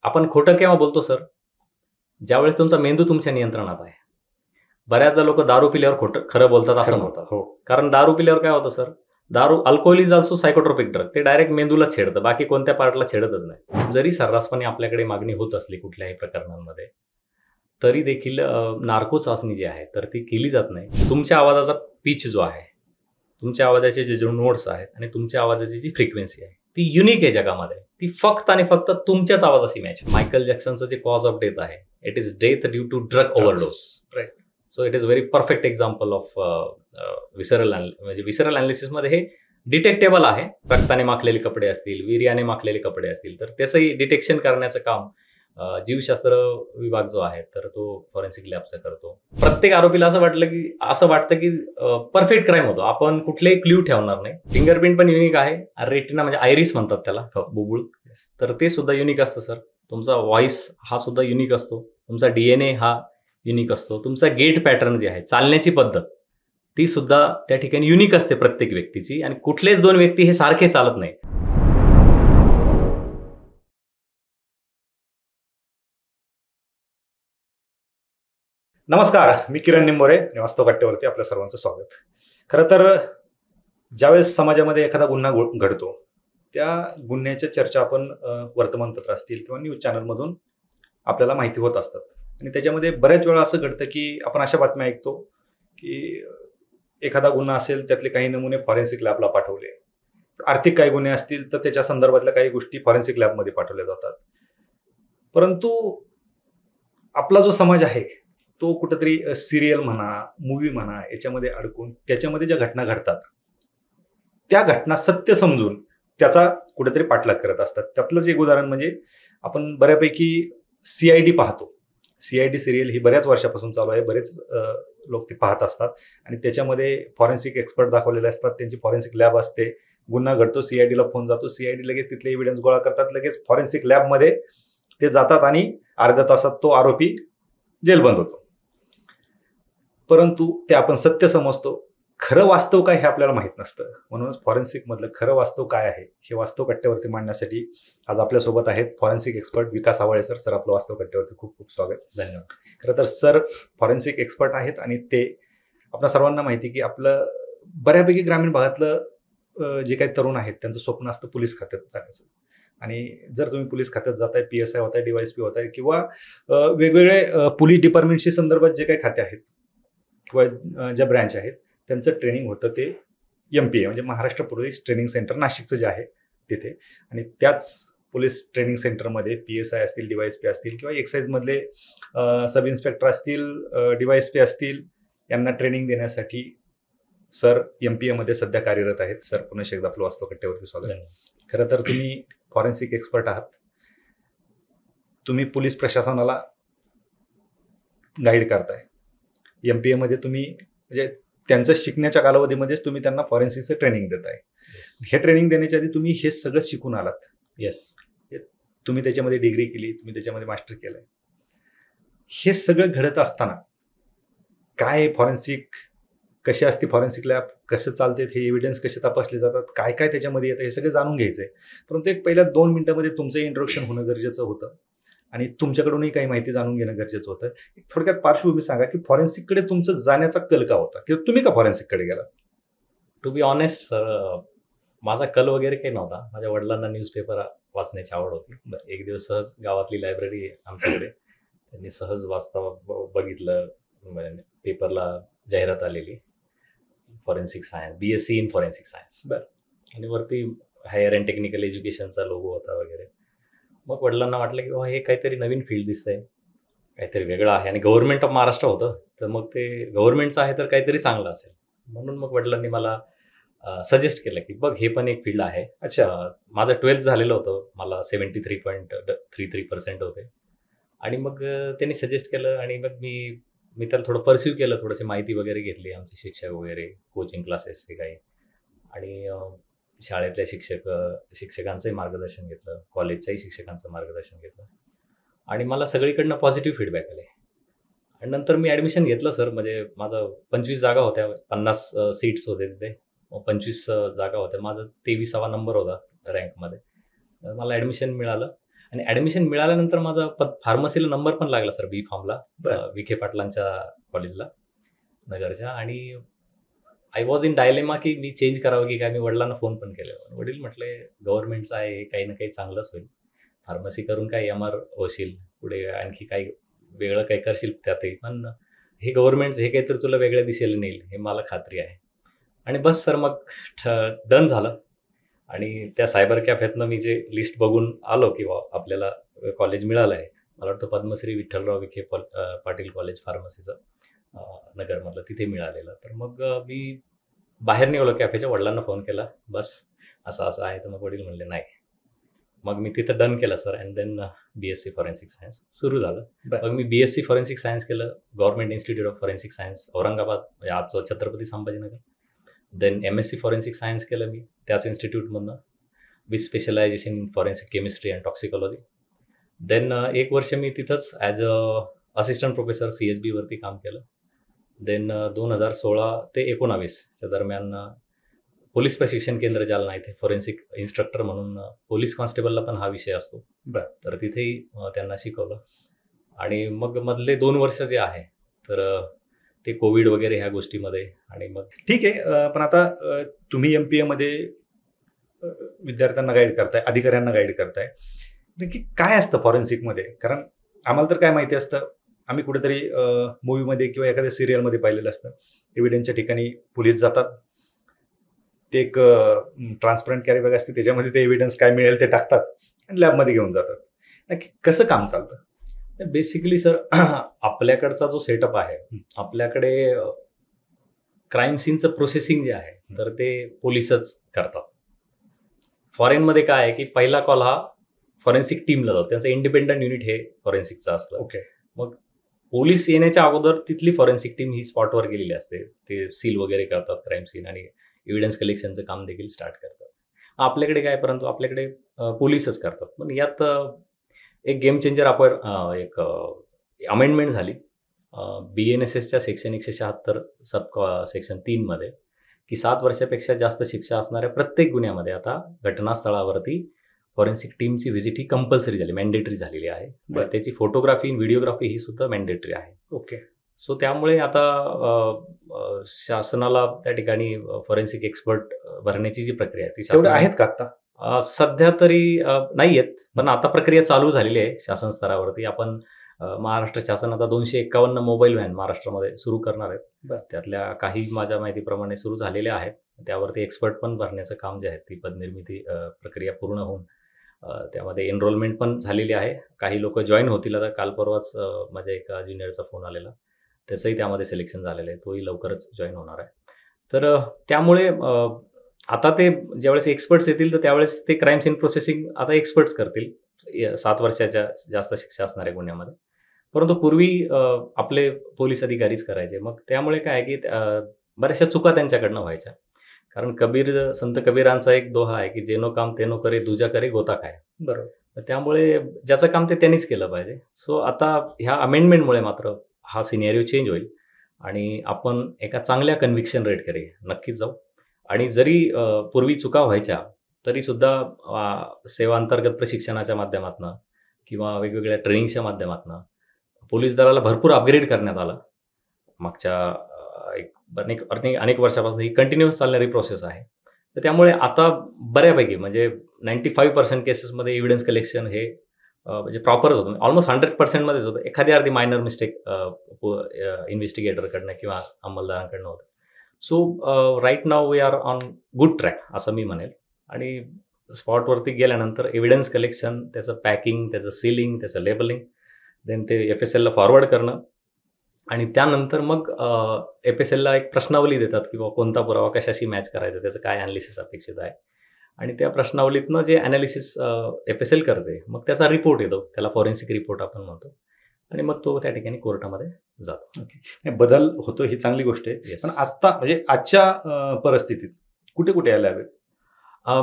आपण खोटं केव्हा बोलतो सर? ज्यावेळेस तुमचा मेंदू तुमच्या नियंत्रणात आहे. बऱ्याचदा लोकं दारू पिल्यावर खरं बोलतात असं म्हणतात. हो. कारण दारू पिल्यावर काय होतं sir? Alcohol is also psychotropic drug. ते डायरेक्ट मेंदूला छेडतं, बाकी कोणत्या पार्टला छेडतच नाही. जरी सर्रासपणे आपल्याकडे मागणी होत असली कुठल्याही प्रकरणांमध्ये, तरी देखील नार्को चाचणी जी आहे तर ती केली जात नाही. तुमच्या आवाजाचा पिच जो आहे, तुमच्या आवाजाचे जे नोट्स आहेत आणि तुमच्या आवाजाची जी फ्रिक्वेन्सी आहे ती युनिक आहे जगामध्ये. ती फक्त आणि फक्त तुमच्याच आवाजाशी मॅच. मायकल जॅक्सनचं जे कॉज ऑफ डेथ आहे, it is death due to drug overdose. Right. So it is very perfect example of visceral अनालिसिसमध्ये हे डिटेक्टेबल आहे. रक्ताने माखलेले कपडे असतील, वीर्याने माखलेले कपडे असतील, तर त्याचंही डिटेक्शन करण्याचं काम जीवशास्त्र विभाग जो आहे तर तो फॉरेन्सिक लॅबचा करतो. प्रत्येक आरोपीला असं वाटतं की परफेक्ट क्राईम होतो, आपण कुठलेही क्ल्यू ठेवणार नाही. फिंगरप्रिंट पण युनिक आहे. रेटिना म्हणजे आयरिस म्हणतात त्याला, बुबुळ, तर ते सुद्धा युनिक असतं सर. तुमचा व्हॉइस हा सुद्धा युनिक असतो. तुमचा DNA हा युनिक असतो. तुमचा गेट पॅटर्न जे आहे, चालण्याची पद्धत, ती सुद्धा त्या ठिकाणी युनिक असते प्रत्येक व्यक्तीची. आणि कुठलेच दोन व्यक्ती हे सारखे चालत नाही. नमस्कार, मी किरण निंबोरे आणि वास्तव कट्ट्यावरती आपल्या सर्वांचं स्वागत. खरं तर ज्यावेळेस समाजामध्ये एखादा गुन्हा घडतो, त्या गुन्ह्याच्या चर्चा आपण वर्तमानपत्र असतील किंवा न्यूज चॅनलमधून आपल्याला माहिती होत असतात. आणि त्याच्यामध्ये बऱ्याच वेळा असं घडतं की आपण अशा बातम्या ऐकतो की एखादा गुन्हा असेल, त्यातले काही नमुने फॉरेन्सिक लॅबला पाठवले. आर्थिक काही गुन्हे असतील तर त्याच्या संदर्भातल्या काही गोष्टी फॉरेन्सिक लॅबमध्ये पाठवल्या जातात. परंतु आपला जो समाज आहे तो कुठेतरी सिरियल म्हणा, मूवी म्हणा, याच्यामध्ये अडकून त्याच्यामध्ये ज्या घटना घडतात त्या घटना सत्य समजून त्याचा कुठेतरी पाठलाग करत असतात. त्यातलंच एक उदाहरण म्हणजे आपण बऱ्यापैकी CID पाहतो. CID सिरियल ही बऱ्याच वर्षापासून चालू आहे. बरेच लोक ते पाहत असतात आणि त्याच्यामध्ये फॉरेन्सिक एक्सपर्ट दाखवलेले असतात. त्यांची फॉरेन्सिक लॅब असते. गुन्हा घडतो, CID ला फोन जातो, CID लगेच तिथले एव्हिडन्स गोळा करतात, लगेच फॉरेन्सिक लॅबमध्ये ते जातात आणि अर्ध्या तासात तो आरोपी जेलबंद होतो. परंतु ते आपण सत्य समजतो. खरं वास्तव काय हे आपल्याला माहीत नसतं. म्हणूनच फॉरेन्सिक मधलं खरं वास्तव काय आहे हे वास्तव कट्ट्यावरती मांडण्यासाठी आज आपल्यासोबत आहेत फॉरेन्सिक एक्सपर्ट विकास आवाळे सर. सर, आपलं वास्तव कट्ट्यावरती खूप खूप स्वागत. धन्यवाद. खरं तर सर फॉरेन्सिक एक्सपर्ट आहेत आणि ते आपल्या सर्वांना माहिती की आपलं बऱ्यापैकी ग्रामीण भागातलं जे काही तरुण आहेत त्यांचं स्वप्न असतं पोलीस खात्यात जाण्याचं. आणि जर तुम्ही पोलीस खात्यात जाताय, PSI होताय, DYSP होताय किंवा वेगवेगळे पोलीस डिपार्टमेंटशी संदर्भात जे काही खाते आहेत किंवा ज्या ब्रँच आहेत त्यांचं ट्रेनिंग होतं ते MPA म्हणजे महाराष्ट्र पोलीस ट्रेनिंग सेंटर नाशिकचं जे आहे तिथे. आणि त्याच पोलीस ट्रेनिंग सेंटरमध्ये PSI असतील, DYSP असतील किंवा एक्साईजमधले सब इन्स्पेक्टर असतील, DYSP असतील, यांना ट्रेनिंग देण्यासाठी सर MPA मध्ये सध्या कार्यरत आहेत. सर, पुन्हा एकदा आपलं वास्तव कट्ट्यावरती स्वागत. खरं तर तुम्ही फॉरेन्सिक एक्सपर्ट आहात. तुम्ही पोलीस प्रशासनाला गाईड करताय. MPA मध्ये तुम्ही म्हणजे त्यांचं शिकण्याच्या कालावधीमध्येच तुम्ही त्यांना फॉरेन्सिकचं ट्रेनिंग देताय. हे ट्रेनिंग देण्याच्या आधी तुम्ही हे सगळं शिकून आलात. येस. तुम्ही त्याच्यामध्ये डिग्री केली, तुम्ही त्याच्यामध्ये मास्टर केलंय. हे सगळं घडत असताना काय फॉरेन्सिक कशी असते, फॉरेन्सिक लॅब कसं चालते, हे एव्हिडन्स कसे तपासले जातात, काय काय त्याच्यामध्ये येतं, हे सगळं जाणून घ्यायचंय. परंतु एक पहिल्या 2 मिनिटांमध्ये तुमचं इंट्रोडक्शन होणं गरजेचं होतं आणि तुमच्याकडूनही काही माहिती जाणून घेणं गरजेचं होतं. थोडक्यात पार्श्वभूमी सांगा की फॉरेन्सिककडे तुमचं जाण्याचा कल का होता किंवा तुम्ही का फॉरेन्सिककडे गेला? टू बी ऑनेस्ट सर, माझा कल वगैरे काही नव्हता. माझ्या वडिलांना न्यूजपेपर वाचण्याची आवड होती. एक दिवस सहज गावातली लायब्ररी आमच्याकडे, त्यांनी सहज वाचता बघितलं, पेपरला जाहिरात आलेली forensic science, BSc in forensic science. आणि वरती हायर अँड टेक्निकल एज्युकेशनचा लोगो होता वगैरे. मग वडिलांना वाटलं की हे काहीतरी नवीन फील्ड दिसतंय, काहीतरी वेगळं आहे आणि गव्हर्नमेंट ऑफ महाराष्ट्र होतं, तर मग ते गव्हर्नमेंटचं आहे तर काहीतरी चांगलं असेल. म्हणून मग वडिलांनी मला सजेस्ट केलं की बघ, हे पण एक फील्ड आहे. अच्छा. माझं 12th झालेलं होतं, मला 73.33% होते. आणि मग त्यांनी सजेस्ट केलं आणि मग मी त्याला थोडं परस्यू केलं, थोडीशी माहिती वगैरे घेतली, आमचे शिक्षक वगैरे, कोचिंग क्लासेस हे काही, आणि शाळेतल्या शिक्षकांचंही मार्गदर्शन घेतलं, कॉलेजच्याही शिक्षकांचं मार्गदर्शन घेतलं आणि मला सगळीकडनं पॉझिटिव्ह फीडबॅक आले. आणि नंतर मी ॲडमिशन घेतलं सर. म्हणजे माझं 25 जागा होत्या, 50 सीट्स होते तिथे, 25 जागा होत्या. माझं 23वा नंबर होता रँकमध्ये. मला ॲडमिशन मिळालं आणि ऍडमिशन मिळाल्यानंतर माझा फार्मसीला नंबर पण लागला सर, बी फॉर्मला, बरं. विखे पाटलांच्या कॉलेजला नगरच्या. आणि आय वॉज इन डायलेमा की मी चेंज करावं की काय. मी वडिलांना फोन पण केले. वडील म्हटले गव्हर्नमेंटचं आहे, काही ना काही चांगलंच होईल, फार्मसी करून काय MR होशील, पुढे आणखी काही वेगळं काही करशील त्यातही, पण हे गव्हर्नमेंटचं हे काहीतरी तुला वेगळ्या दिशेला नेईल हे मला खात्री आहे. आणि बस सर, मग डन झालं. आणि त्या सायबर कॅफेतनं मी जे लिस्ट बघून आलो की आपल्याला कॉलेज मिळालं आहे, मला वाटतं पद्मश्री विठ्ठलराव विखे पाटील कॉलेज फार्मसीचं नगरमधलं, तिथे मिळालेलं. तर मग मी बाहेर निघालो कॅफेच्या, वडिलांना फोन केला, बस असं असं आहे. तर मग वडील म्हणले नाही. मग मी तिथं डन केलं sir. And then BSc forensic science सुरू झालं. मग मी BSc फॉरेन्सिक सायन्स केलं, government institute of forensic science Aurangabad, म्हणजे आजचं Chhatrapati Sambhajinagar. Then MSc forensic science केलं मी त्याच इन्स्टिट्यूटमधनं, with specialization in forensic chemistry and toxicology. Then 1 वर्ष मी तिथंच ॲज असिस्टंट प्रोफेसर CHB वरती काम केलं. देन 2016 ते 19 दरम्यान पोलीस प्रशिक्षण केंद्र जालना इथे फॉरेन्सिक इन्स्ट्रक्टर म्हणून, पोलीस कॉन्स्टेबलला पण हा विषय असतो, तर तिथेही त्यांना शिकवलं. आणि मग मधले 2 वर्ष जे आहे तर ते कोविड वगैरे ह्या गोष्टीमध्ये. आणि मग ठीक आहे. पण आता तुम्ही MPA मध्ये विद्यार्थ्यांना गाईड करताय, अधिकाऱ्यांना गाईड करताय, नक्की काय असतं फॉरेन्सिकमध्ये? कारण आम्हाला तर काय माहिती असतं, आम्ही कुठेतरी मूवीमध्ये किंवा एखाद्या सिरियलमध्ये पाहिलेलं असतं, एव्हिडन्सच्या ठिकाणी पोलीस जातात, ते एक ट्रान्सपरंट कॅरी बॅग असते, त्याच्यामध्ये ते एव्हिडन्स काय मिळेल ते टाकतात आणि लॅबमध्ये घेऊन जातात. नक्की कसं काम चालतं? बेसिकली सर, आपल्याकडचा जो सेटअप आहे, आपल्याकडे क्राईम सीनचं प्रोसेसिंग जे आहे तर ते पोलीसच करतात. फॉरेनमध्ये काय आहे की पहिला कॉल हा फॉरेन्सिक टीमला जातो, त्यांचं इंडिपेंडंट युनिट हे फॉरेन्सिकचं असतं. ओके. मग पोलीस येण्याच्या अगोदर तिथली फॉरेन्सिक टीम ही स्पॉटवर गेलेली असते, ते सील वगैरे करतात क्राईम सीन आणि एव्हिडन्स कलेक्शनचं काम देखील स्टार्ट करतात. आपल्याकडे काय, परंतु आपल्याकडे पोलीसच करतात. पण यात एक गेम चेंजर आपण एक अमेंडमेंट झाली BNSSच्या सेक्शन 176 सेक्शन 3 मध्ये, की 7 वर्षापेक्षा जास्त शिक्षा असणाऱ्या प्रत्येक गुन्ह्यामध्ये आता घटनास्थळावरती फॉरेन्सिक टीमची व्हिजिट ही कंपल्सरी झाली, मॅन्डेटरी झालेली आहे. त्याची फोटोग्राफी, व्हिडिओग्राफी ही सुद्धा मॅन्डेटरी आहे. ओके. सो त्यामुळे आता शासनाला त्या ठिकाणी फॉरेन्सिक एक्सपर्ट भरण्याची जी प्रक्रिया आहे ती आहेत का आता? सध्या तरी नाही आहेत, पण आता प्रक्रिया चालू झालेली आहे शासन स्तरावरती. आपण महाराष्ट्र शासन आता 251 मोबाईल व्हॅन महाराष्ट्रामध्ये सुरू करणार आहेत. त्यातल्या काही माझ्या माहितीप्रमाणे सुरू झालेल्या आहेत. त्यावरती एक्सपर्ट पण भरण्याचं काम जे आहे, ती पदनिर्मिती प्रक्रिया पूर्ण होऊन त्यामध्ये एनरोलमेंट पण झालेली आहे. काही लोक जॉईन होतील. आता काल परवाच माझ्या एका ज्युनियरचा फोन आलेला, त्याचंही त्यामध्ये सिलेक्शन झालेलं आहे, तोही लवकरच जॉईन होणार आहे. तर त्यामुळे आता ते ज्यावेळेस एक्सपर्ट्स येतील तर त्यावेळेस ते क्राईम सीन प्रोसेसिंग आता एक्सपर्ट्स करतील 7 वर्षाच्या जास्त शिक्षा असणाऱ्या गुन्ह्यामध्ये. परंतु पूर्वी आपले पोलीस अधिकारीच करायचे. मग त्यामुळे काय आहे की बऱ्याचशा चुका त्यांच्याकडनं व्हायच्या. कारण संत कबीरांचा एक दोहा आहे की जेनो काम तेनो करे, दुजा करे गोता काय. बरोबर. त्यामुळे ज्याचं काम ते त्यांनीच केलं पाहिजे. सो आता ह्या अमेंडमेंटमुळे मात्र हा सिनेरिओ चेंज होईल आणि आपण एका चांगल्या कन्व्हिक्शन रेटकडे नक्कीच जाऊ. आणि जरी पूर्वी चुका व्हायच्या तरी सुद्धा सेवा अंतर्गत प्रशिक्षणाच्या माध्यमातून किंवा वेगवेगळ्या ट्रेनिंगच्या माध्यमातून पोलीस दलाला भरपूर अपग्रेड करण्यात आलं. मागच्या अनेक वर्षापासून ही कंटिन्युअस चालणारी प्रोसेस आहे. तर त्यामुळे आता बऱ्यापैकी म्हणजे 95% केसेसमध्ये एव्हिडन्स कलेक्शन हे म्हणजे प्रॉपरच होतं, ऑलमोस्ट 100% मध्येच होतं. एखादी अर्धी मायनर मिस्टेक इन्व्हेस्टिगेटरकडनं किंवा अंमलदारांकडनं होतं. So right now we are on good track असं मी म्हणेल. आणि स्पॉटवरती गेल्यानंतर एव्हिडन्स कलेक्शन, त्याचं पॅकिंग, त्याचं सीलिंग, त्याचं लेबलिंग, देन ते FSLला फॉरवर्ड करणं आणि त्यानंतर मग FSLला एक प्रश्नावली देतात की बाबा कोणता पुरावा कशाशी मॅच करायचा, त्याचं काय ॲनालिसिस अपेक्षित आहे. आणि त्या प्रश्नावलीतनं जे ॲनालिसिस FSL करते मग त्याचा रिपोर्ट येतो, त्याला फॉरेन्सिक रिपोर्ट आपण म्हणतो. आणि मग तो त्या ठिकाणी कोर्टामध्ये जातो. ओके. बदल होतो ही चांगली गोष्ट आहे. पण आता म्हणजे आजच्या परिस्थितीत कुठे कुठे या लॅब आहेत?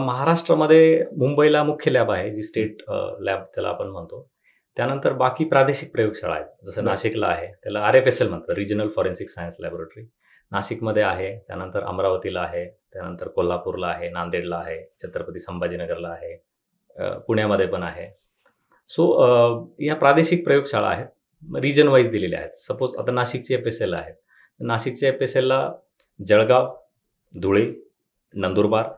महाराष्ट्रामध्ये मुंबईला मुख्य लॅब आहे, जी स्टेट लॅब त्याला आपण म्हणतो. त्यानंतर बाकी प्रादेशिक प्रयोगशाळा आहेत, जसं नाशिकला आहे, त्याला RFSL म्हणतात, रिजनल फॉरेन्सिक सायन्स लॅबोरेटरी. नाशिकमध्ये आहे, त्यानंतर अमरावतीला आहे, त्यानंतर कोल्हापूरला आहे, नांदेडला आहे, छत्रपती संभाजीनगरला आहे, पुण्यामध्ये पण आहे. सो ह्या प्रादेशिक प्रयोगशाळा आहेत, रिजन वाईज दिलेल्या आहेत. सपोज आता नाशिकची FSL आहे, नाशिकच्या FSLला जळगाव, धुळे, नंदुरबार,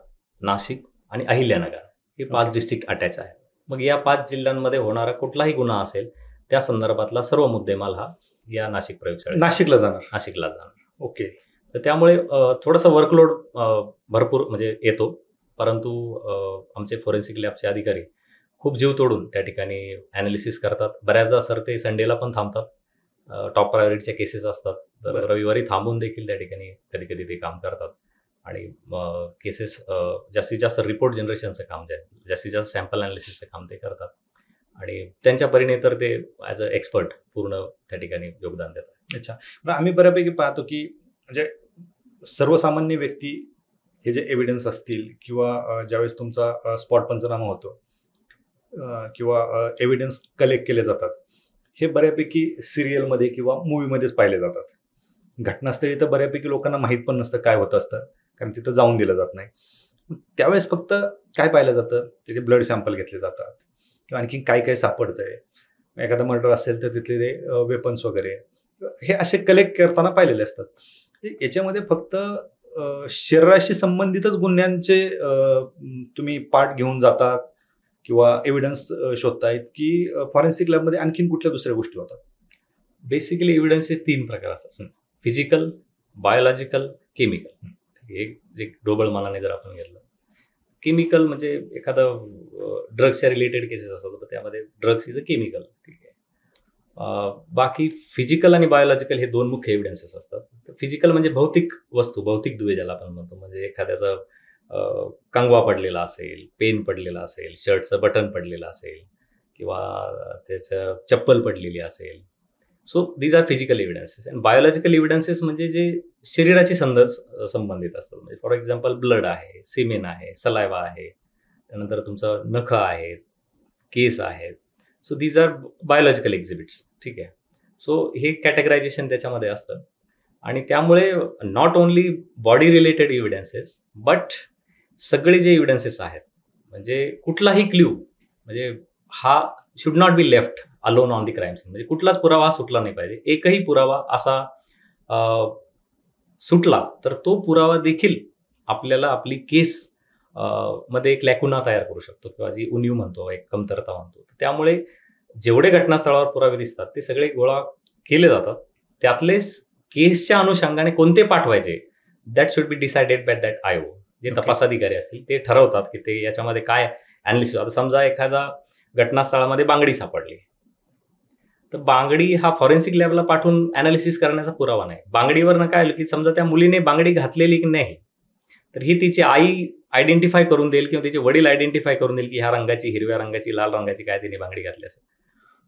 नाशिक आणि अहिल्यानगर हे 5 डिस्ट्रिक्ट अटॅच आहेत. मग या 5 जिल्ह्यांमध्ये होणारा कुठलाही गुन्हा असेल त्या संदर्भातला सर्व मुद्देमाल हा या नाशिक प्रयोगशाळेत नाशिकला जाणार. ओके. तर त्यामुळे थोडासा वर्कलोड भरपूर म्हणजे येतो, परंतु आमचे फोरेन्सिक लॅबचे अधिकारी खूप जीव तोडून त्या ठिकाणी ॲनालिसिस करतात. बऱ्याचदा सर ते संडेला पण थांबतात, टॉप प्रायोरिटीच्या केसेस असतात तर रविवारी थांबून देखील त्या ठिकाणी कधी कधी ते काम करतात आणि केसेस जास्तीत जास्त रिपोर्ट जनरेशनचं काम जे आहे, जास्तीत जास्त सॅम्पल ॲनालिसिसचं काम ते करतात आणि त्यांच्या परीने तर ते ॲज अ एक्सपर्ट पूर्ण त्या ठिकाणी योगदान देतात. अच्छा, आम्ही बऱ्यापैकी पाहतो की म्हणजे सर्वसामान्य व्यक्ती हे जे एव्हिडन्स असतील किंवा ज्यावेळेस तुमचा स्पॉट पंचनामा होतो किंवा एव्हिडन्स कलेक्ट केले जातात, हे बऱ्यापैकी सिरियलमध्ये किंवा मूवीमध्येच पाहिले जातात. घटनास्थळी तर बऱ्यापैकी लोकांना माहीत पण नसतं काय होतं असतं, कारण तिथं जाऊन दिलं जात नाही. त्यावेळेस फक्त काय पाहिलं जातं, त्याचे ब्लड सॅम्पल घेतले जातात किंवा आणखी काय काय सापडतंय, एखादा मर्डर असेल तर तिथले ते वेपन्स वगैरे हे असे कलेक्ट करताना पाहिलेले असतात. याच्यामध्ये फक्त शरीराशी संबंधितच गुन्ह्यांचे तुम्ही पार्ट घेऊन जातात किंवा एव्हिडन्स शोधतायत की फॉरेन्सिक लॅबमध्ये आणखीन कुठल्या दुसऱ्या गोष्टी होतात? बेसिकली एव्हिडन्सेस 3 प्रकार असतात, फिजिकल, बायोलॉजिकल, केमिकल. एक जे ढोबळ मानाने जर आपण घेतलं, केमिकल म्हणजे एखादं ड्रग्सच्या रिलेटेड केसेस असतात तर त्यामध्ये ड्रग्स इज अ केमिकल. ठीक आहे. बाकी फिजिकल आणि बायोलॉजिकल हे 2 मुख्य एव्हिडन्सेस असतात. फिजिकल म्हणजे भौतिक वस्तू, भौतिक दुवे ज्याला आपण म्हणतो, म्हणजे एखाद्याचा कंगवा पडलेला असेल, पेन पडलेला असेल, शर्टचं बटन पडलेलं असेल किंवा त्याचं चप्पल पडलेली असेल. So these are physical evidences. And biological evidences म्हणजे जे शरीराची संबंधित असतात. म्हणजे फॉर एक्झाम्पल ब्लड आहे, सिमेन आहे, सलायवा आहे, त्यानंतर तुमचं नखं आहेत, केस आहेत. So these are biological exhibits. ठीक आहे. सो हे कॅटेगरायझेशन त्याच्यामध्ये असतं आणि त्यामुळे not only body related evidences but सगळे जे एव्हिडन्सेस आहेत, म्हणजे कुठलाही क्ल्यू, म्हणजे हा should not be left alone on the crime scene. म्हणजे कुठलाच पुरावा सुटला नाही पाहिजे. एकही पुरावा असा सुटला तर तो पुरावा देखील आपल्याला आपली केस मध्ये एक लॅकुना तयार करू शकतो किंवा जी उणीव म्हणतो, एक कमतरता म्हणतो. त्यामुळे जेवढे घटनास्थळावर पुरावे दिसतात ते सगळे गोळा केले जातात. त्यातलेच केसच्या अनुषंगाने कोणते पाठवायचे that should be decided by that आयो. जे तपास अधिकारी असतील ते ठरवतात की ते याच्यामध्ये काय ॲनालिसिस. आता समजा एखादा घटनास्थळामध्ये बांगडी सापडली तर बांगडी हा फॉरेन्सिक लॅबला पाठवून ॲनालिसिस करण्याचा पुरावा नाही. बांगडीवरनं काय आलं की समजा त्या मुलीने बांगडी घातलेली की नाही तर ही तिची आई आयडेंटिफाय करून देईल किंवा तिचे वडील आयडेंटिफाय करून देईल की ह्या रंगाची, हिरव्या रंगाची, लाल रंगाची काय तिने बांगडी घातली असेल.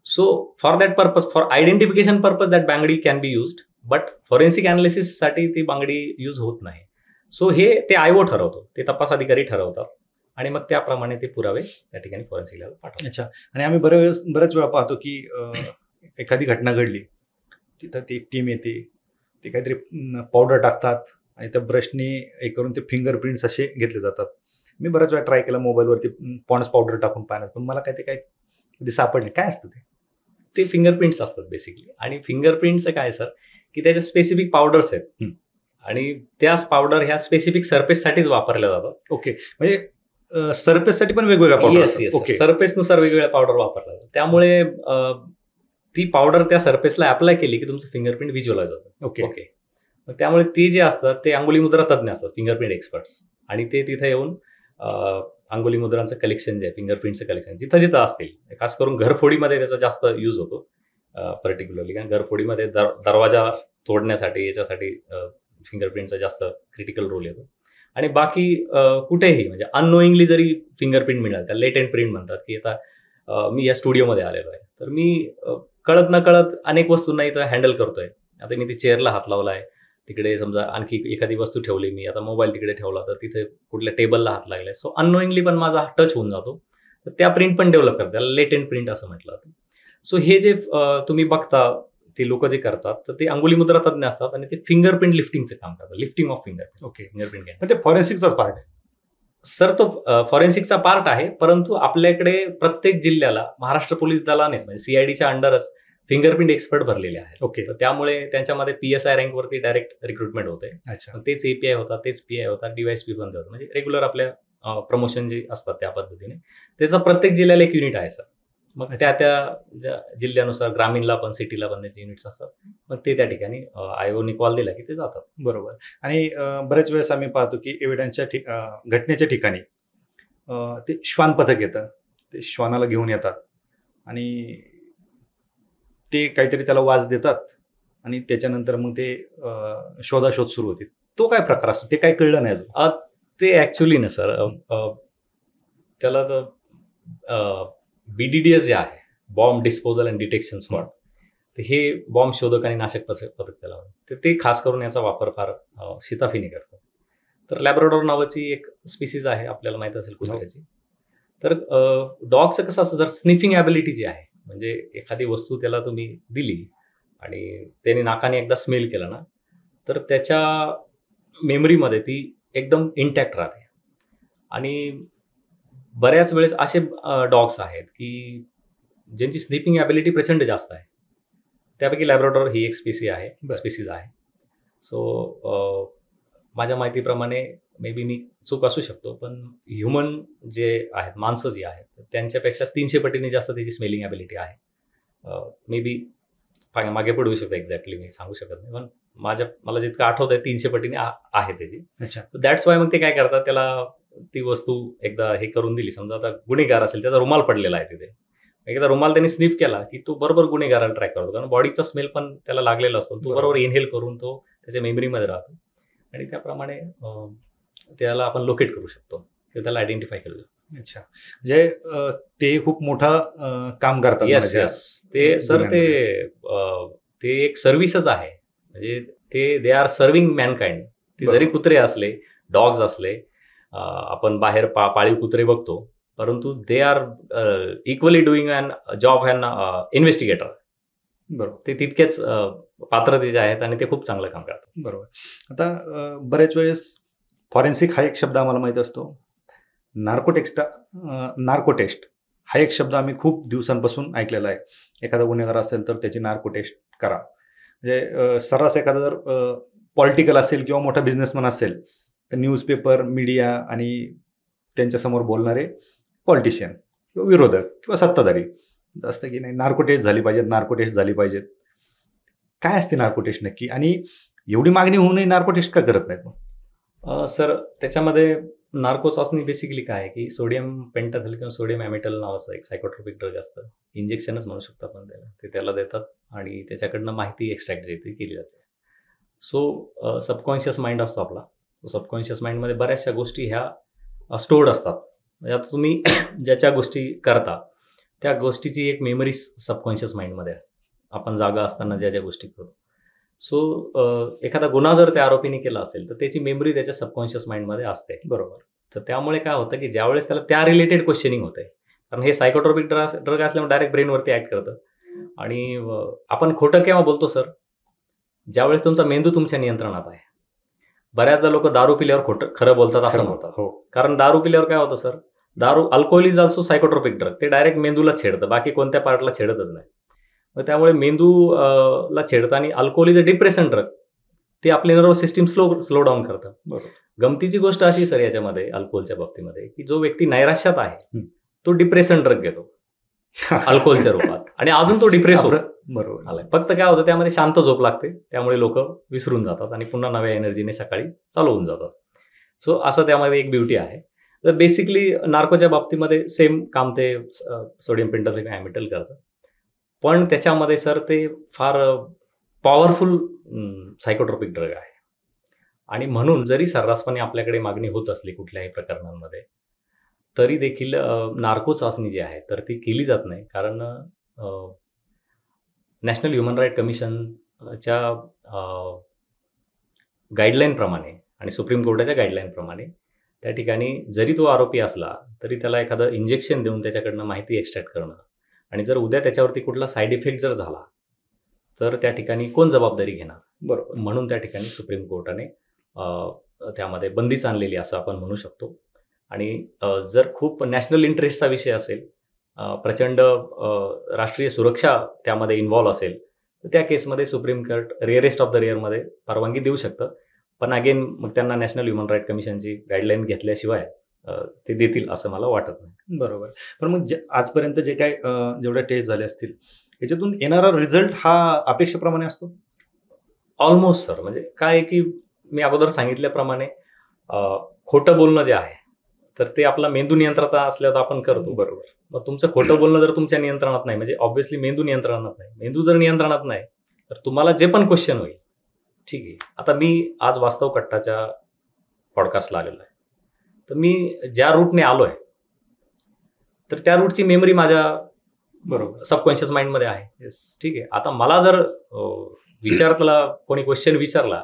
So for that purpose, for identification purpose that बांगडी can be used, but forensic ॲनालिसिससाठी ती बांगडी यूज होत नाही. सो हे ते आयओ ठरवतो, ते तपास अधिकारी ठरवतात आणि मग त्याप्रमाणे ते पुरावे त्या ठिकाणी फॉरेन्सिक लॅबला पाठवतात. अच्छा. आणि आम्ही बऱ्याच वेळा पाहतो की एखादी घटना घडली, तिथं ती टीम येते, ते काहीतरी पावडर टाकतात आणि त्या ब्रशने हे करून ते फिंगरप्रिंट्स असे घेतले जातात. मी बऱ्याच वेळा ट्राय केला मोबाईलवरती पॉन्ड्स पावडर टाकून पाहण्यात, पण मला काय कधी सापडले. काय असतं ते फिंगरप्रिंट्स असतात बेसिकली. आणि फिंगरप्रिंटचं काय सर की त्याच्या स्पेसिफिक पावडर्स आहेत आणि त्याच पावडर ह्या स्पेसिफिक सरफेससाठीच वापरल्या जातात. ओके. म्हणजे सरफेससाठी पण वेगवेगळ्या पावडर, सरफेसनुसार वेगवेगळ्या पावडर वापरल्या जातात. त्यामुळे ती पावडर त्या सरफेसला अप्लाय केली की तुमचं फिंगरप्रिंट व्हिज्युअलाइज होतं. ओके. त्यामुळे ती जे असतात ते अंगुली मुद्रा तज्ज्ञ असतात, फिंगरप्रिंट एक्सपर्ट्स, आणि ते तिथे येऊन अंगुली मुद्रांचं कलेक्शन जे आहे, फिंगरप्रिंटचं कलेक्शन जिथं जिथं असतील, खास करून घरफोडीमध्ये त्याचा जास्त यूज होतो पर्टिक्युलरली. कारण घरफोडीमध्ये दरवाजा तोडण्यासाठी याच्यासाठी फिंगरप्रिंटचा जास्त क्रिटिकल रोल येतो. आणि बाकी कुठेही म्हणजे अननोईंगली जरी फिंगरप्रिंट मिळालं, त्या लेटेंट प्रिंट म्हणतात की आता मी या स्टुडिओमध्ये आलेलो आहे तर मी कळत न कळत अनेक वस्तूंना इथं हँडल करतोय. आता मी ती चेअरला हात लावला आहे, तिकडे समजा आणखी एखादी वस्तू ठेवली, मी आता मोबाईल तिकडे ठेवला तर तिथे कुठल्या टेबलला हात लागलाय. सो अननोईंगली पण माझा टच होऊन जातो, तर त्या प्रिंट पण डेव्हलप करतात, त्याला लेटेंट प्रिंट असं म्हटलं जातं. सो हे जे तुम्ही बघता ते लोक जे करतात तर ते अंगुली मुद्रा तज्ञ असतात आणि ते फिंगरप्रिंट लिफ्टिंगचं काम करतात, lifting of fingerprint. Okay. Fingerprint ते फॉरेन्सिकचाच पार्ट आहे. सर तो फॉरेन्सिकचा पार्ट आहे, परंतु आपल्याकडे प्रत्येक जिल्ह्याला महाराष्ट्र पोलीस दलानेच म्हणजे सीआयडीच्या अंडरच फिंगरप्रिंट एक्सपर्ट भरलेले आहेत. ओके. तर त्यामुळे त्यांच्यामध्ये PSI रँकवरती डायरेक्ट रिक्रुटमेंट होते. अच्छा. तेच API होता, तेच PI होता, DYSP पण होता. म्हणजे रेग्युलर आपल्या प्रमोशन जे असतात त्या पद्धतीने त्याचा प्रत्येक जिल्ह्याला एक युनिट आहे सर. मग त्या जिल्ह्यानुसार ग्रामीणला पण सिटीला पण त्याचे युनिट्स असतात. मग ते त्या ठिकाणी आयोने कॉल दिला की ते जातात. बरोबर. आणि बऱ्याच वेळेस आम्ही पाहतो की एव्हिडन्सच्या घटनेच्या ठिकाणी ते श्वान पथक येतं, ते श्वानाला घेऊन येतात आणि ते काहीतरी त्याला वाज देतात आणि त्याच्यानंतर मग ते शोधाशोध सुरू होते. तो काय प्रकार असतो, ते काय कळलं नाही अजून. ते ऍक्च्युली ना सर त्याला तर BDDS जे आहे, bomb disposal and detection squad, तर हे बॉम्ब शोधक आणि नाशक पथक त्याला तर ते खास करून याचा वापर फार शिताफीने करतात. तर लॅब्राडोर नावाची एक स्पीसीज आहे, आपल्याला माहित असेल कुत्र्याची. तर डॉगचं कसं असतं, जर स्निफिंग ॲबिलिटी जी आहे, म्हणजे एखादी वस्तू त्याला तुम्ही दिली आणि त्याने नाकाने एकदा स्मेल केला ना, तर त्याच्या मेमरीमध्ये ती एकदम इंटॅक्ट राहते. आणि बऱ्याच वेळेस असे डॉग्स आहेत की ज्यांची स्निफिंग ॲबिलिटी प्रचंड जास्त आहे. त्यापैकी लॅब्राडोर ही एक स्पीसीज आहे. सो माझ्या माहितीप्रमाणे मे बी मी चूक असू शकतो, पण ह्युमन जे आहेत, माणसं जी आहेत, त्यांच्यापेक्षा 300 पटीने जास्त त्याची स्मेलिंग ॲबिलिटी आहे. मे बी मागे पुढे होऊ शकतं, एक्झॅक्टली मी सांगू शकत नाही, पण मला जितकं आठवत आहे 300 पटीने आहे त्याची. अच्छा. दॅट्स वाय मग ते काय करतात, त्याला ती वस्तू एकदा हे करून दिली, समजा आता गुन्हेगार असेल, त्याचा रुमाल पडलेला आहे तिथे, एकदा रुमाल त्यांनी स्निफ केला की तो बरोबर गुन्हेगाराला ट्रॅक करतो, कारण बॉडीचा स्मेल पण त्याला लागलेला असतो. तो बरोबर इनहेल करून तो त्याच्या मेमरीमध्ये राहतो आणि त्याप्रमाणे त्याला आपण लोकेट करू शकतो किंवा त्याला आयडेंटिफाय करू शकतो. अच्छा. म्हणजे ते खूप मोठा काम करतात. येस. ते सर ते एक सर्व्हिसच आहे. म्हणजे दे आर सर्व्हिंग मॅनकाइंड. ते जरी कुत्रे असले, डॉग्स असले, आपण बाहेर पाळीव कुत्रे बघतो, परंतु they are equally doing an job an investigator. बरोबर. ते तितकेच पात्रतेचे आहेत आणि ते खूप चांगलं काम करतात. बरोबर. आता बऱ्याच वेळेस फॉरेन्सिक हा एक शब्द आम्हाला माहीत असतो. नार्को टेस्ट हा एक शब्द आम्ही खूप दिवसांपासून ऐकलेला आहे. एखादा गुन्हेगार असेल तर त्याची नार्को टेस्ट करा. म्हणजे सर्रास एखादा जर पॉलिटिकल असेल किंवा मोठा बिझनेसमॅन असेल तर न्यूजपेपर, मीडिया आणि त्यांच्यासमोर बोलणारे पॉलिटिशियन किंवा विरोधक किंवा सत्ताधारी असतं की नाही, नार्को टेस्ट झाली पाहिजेत. काय असते नार्को टेस्ट नक्की, आणि एवढी मागणी होऊनही नार्को टेस्ट का करत नाहीत? सर त्याच्यामध्ये नार्को चाचणी बेसिकली काय आहे की सोडियम पेंटाथल किंवा सोडियम ॲमिटल नावाचं एक सायकोट्रोपिक ड्रग असतं, इंजेक्शनच म्हणू शकतो आपण त्याला, ते त्याला देतात आणि त्याच्याकडनं माहिती एक्स्ट्रॅक्ट जे ती केली जाते. सो सबकॉन्शियस माइंड असतो आपला, सबकॉन्शियस माइंडमध्ये बऱ्याचशा गोष्टी ह्या स्टोर्ड असतात. म्हणजे आता तुम्ही ज्याच्या गोष्टी करता त्या गोष्टीची एक मेमरी सबकॉन्शियस माइंडमध्ये असते, आपण जागा असताना ज्या गोष्टी करतो. सो एखादा गुन्हा जर त्या आरोपीने केला असेल तर त्याची मेमरी त्याच्या सबकॉन्शियस माइंडमध्ये असते. बरोबर. तर त्यामुळे काय होतं की ज्यावेळेस त्याला त्या रिलेटेड क्वेश्चनिंग होते, कारण हे सायकोट्रोपिक ड्रग असल्यामुळे डायरेक्ट ब्रेनवरती ॲक्ट करतं. आणि आपण खोटं केव्हा बोलतो सर, ज्यावेळेस तुमचा मेंदू तुमच्या नियंत्रणात आहे. बऱ्याचदा लोक दारू पिल्यावर खरं बोलतात असं म्हणतात. हो. कारण दारू पिल्यावर काय होतं sir, alcohol is also psychotropic drug, ते डायरेक्ट मेंदूला छेडतं, बाकी कोणत्या पार्टला छेडतच नाही. मग त्यामुळे मेंदूला छेडतं आणि alcohol is a depression drug, ते आपली नर्वस सिस्टीम स्लो डाऊन करतं. बरोबर. गमतीची गोष्ट अशी सर याच्यामध्ये अल्कोहोलच्या बाबतीमध्ये की जो व्यक्ती नैराश्यात आहे तो डिप्रेशन ड्रग घेतो अल्कोहोलच्या रूपात आणि अजून तो डिप्रेस होतो. बरोबर आलाय. फक्त काय होतं, त्यामध्ये शांत झोप लागते, त्यामुळे लोक विसरून जातात आणि पुन्हा नव्या एनर्जीने सकाळी चालू होऊन जातात. सो असं त्यामध्ये एक ब्युटी आहे. तर बेसिकली नार्कोच्या बाबतीमध्ये सेम काम ते सोडियम पेंटाथल ॲमिटल करतं, पण त्याच्यामध्ये सर ते फार पॉवरफुल सायकोट्रोपिक ड्रग आहे. आणि म्हणून जरी सर्रासपणे आपल्याकडे मागणी होत असली कुठल्याही प्रकरणांमध्ये, तरी देखील नार्को चाचणी जी आहे तर ती केली जात नाही. कारण नॅशनल ह्युमन राईट कमिशनच्या गाईडलाईनप्रमाणे आणि सुप्रीम कोर्टाच्या गाईडलाईनप्रमाणे त्या ठिकाणी जरी तो आरोपी असला तरी त्याला एखादं इंजेक्शन देऊन त्याच्याकडनं माहिती एक्स्ट्रॅक्ट करणं, आणि जर उद्या त्याच्यावरती कुठला साईड इफेक्ट जर झाला तर त्या ठिकाणी कोण जबाबदारी घेणार. बरोबर. म्हणून त्या ठिकाणी सुप्रीम कोर्टाने त्यामध्ये बंदीच आणलेली असं आपण म्हणू शकतो. आणि जर खूप नॅशनल इंटरेस्टचा विषय असेल, प्रचंड राष्ट्रीय सुरक्षा त्यामध्ये इन्व्हॉल्व असेल, तर त्या केसमध्ये Supreme Court rarest of the रेअरमध्ये परवानगी देऊ शकतं. पण अगेन मग त्यांना नॅशनल ह्युमन राईट कमिशनची गाईडलाईन घेतल्याशिवाय ते देतील असं मला वाटत नाही. बरोबर. पण मग आजपर्यंत जे काय जेवढ्या टेस्ट झाले असतील याच्यातून येणारा रिझल्ट हा अपेक्षेप्रमाणे असतो? Almost sir. म्हणजे काय आहे की मी अगोदर सांगितल्याप्रमाणे खोटं बोलणं जे आहे तर ते आपला मेंदू नियंत्रणात असल्यावर आपण करतो. बरोबर. मग तुमचं खोटं बोलणं जर तुमच्या नियंत्रणात नाही, म्हणजे ऑब्व्हियसली मेंदू नियंत्रणात नाही, मेंदू जर नियंत्रणात नाही तर तुम्हाला जे पण क्वेश्चन होईल, ठीक आहे. आता मी आज वास्तव कट्टाच्या पॉडकास्टला आलेलो आहे, तर मी ज्या रूटने आलोय तर त्या रूटची मेमरी माझ्या बरोबर सबकॉन्शियस माइंडमध्ये आहे. येस. ठीक आहे. आता मला जर विचारला, कोणी क्वेश्चन विचारला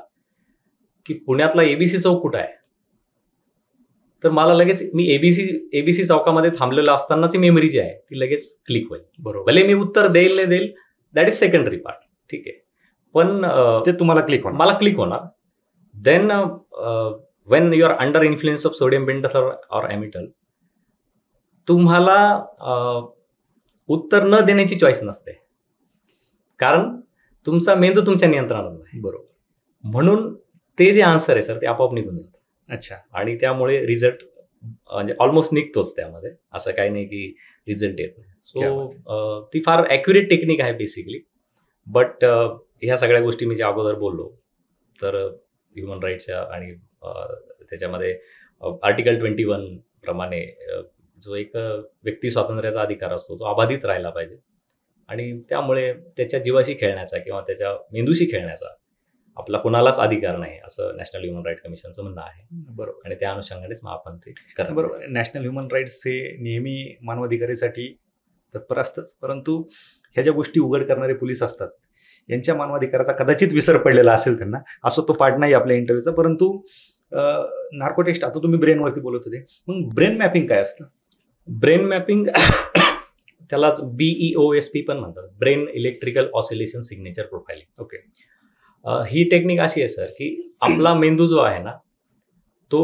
की पुण्यातला एबीसी चौक कुठं आहे, तर मला लगेच मी एबीसी चौकामध्ये थांबलेलं असतानाची मेमरी जी आहे ती लगेच क्लिक होईल. बरोबर. भले मी उत्तर देईल नाही देईल, दॅट इज सेकंडरी पार्ट. ठीक आहे. पण ते तुम्हाला क्लिक होणार. मला क्लिक होणार. Then when you are under influence of sodium pentothal or amytal, तुम्हाला उत्तर न देण्याची चॉईस नसते, कारण तुमचा मेंदू तुमच्या नियंत्रणात नाही. बरोबर. म्हणून ते जे आन्सर आहे सर ते आपोआप निघून जातं. अच्छा. आणि त्यामुळे रिझल्ट म्हणजे ऑलमोस्ट निघतोच त्यामध्ये, असं काही नाही की रिझल्ट येत नाही. सो ती फार ॲक्युरेट टेक्निक आहे बेसिकली. बट ह्या सगळ्या गोष्टी मी ज्या अगोदर बोललो, तर ह्युमन राईट्सच्या आणि त्याच्यामध्ये आर्टिकल 21 प्रमाणे जो एक व्यक्ती स्वातंत्र्याचा अधिकार असतो तो अबाधित राहिला पाहिजे, आणि त्यामुळे त्याच्या जीवाशी खेळण्याचा किंवा त्याच्या मेंदूशी खेळण्याचा आपला कुणालाच अधिकार नाही, असं नॅशनल ह्युमन राईट कमिशनचं म्हणणं आहे. बरोबर. आणि त्या अनुषंगानेच मग आपण ते करतो. बरोबर. नॅशनल ह्युमन राईट्स हे नेहमी मानवाधिकारासाठी तत्पर असतंच, परंतु ह्या ज्या गोष्टी उघड करणारे पोलीस असतात यांच्या मानवाधिकाराचा कदाचित विसर पडलेला असेल त्यांना, असं तो पार्ट नाही आपल्या इंटरव्ह्यूचा. परंतु नार्को टेस्ट, आता तुम्ही ब्रेनवरती बोलत होते, मग ब्रेन मॅपिंग काय असतं? ब्रेन मॅपिंग त्यालाच BEOSP पण म्हणतात, brain electrical oscillation signature profiling. Okay. ही टेक्निक अशी आहे सर की आपला मेंदू जो आहे ना तो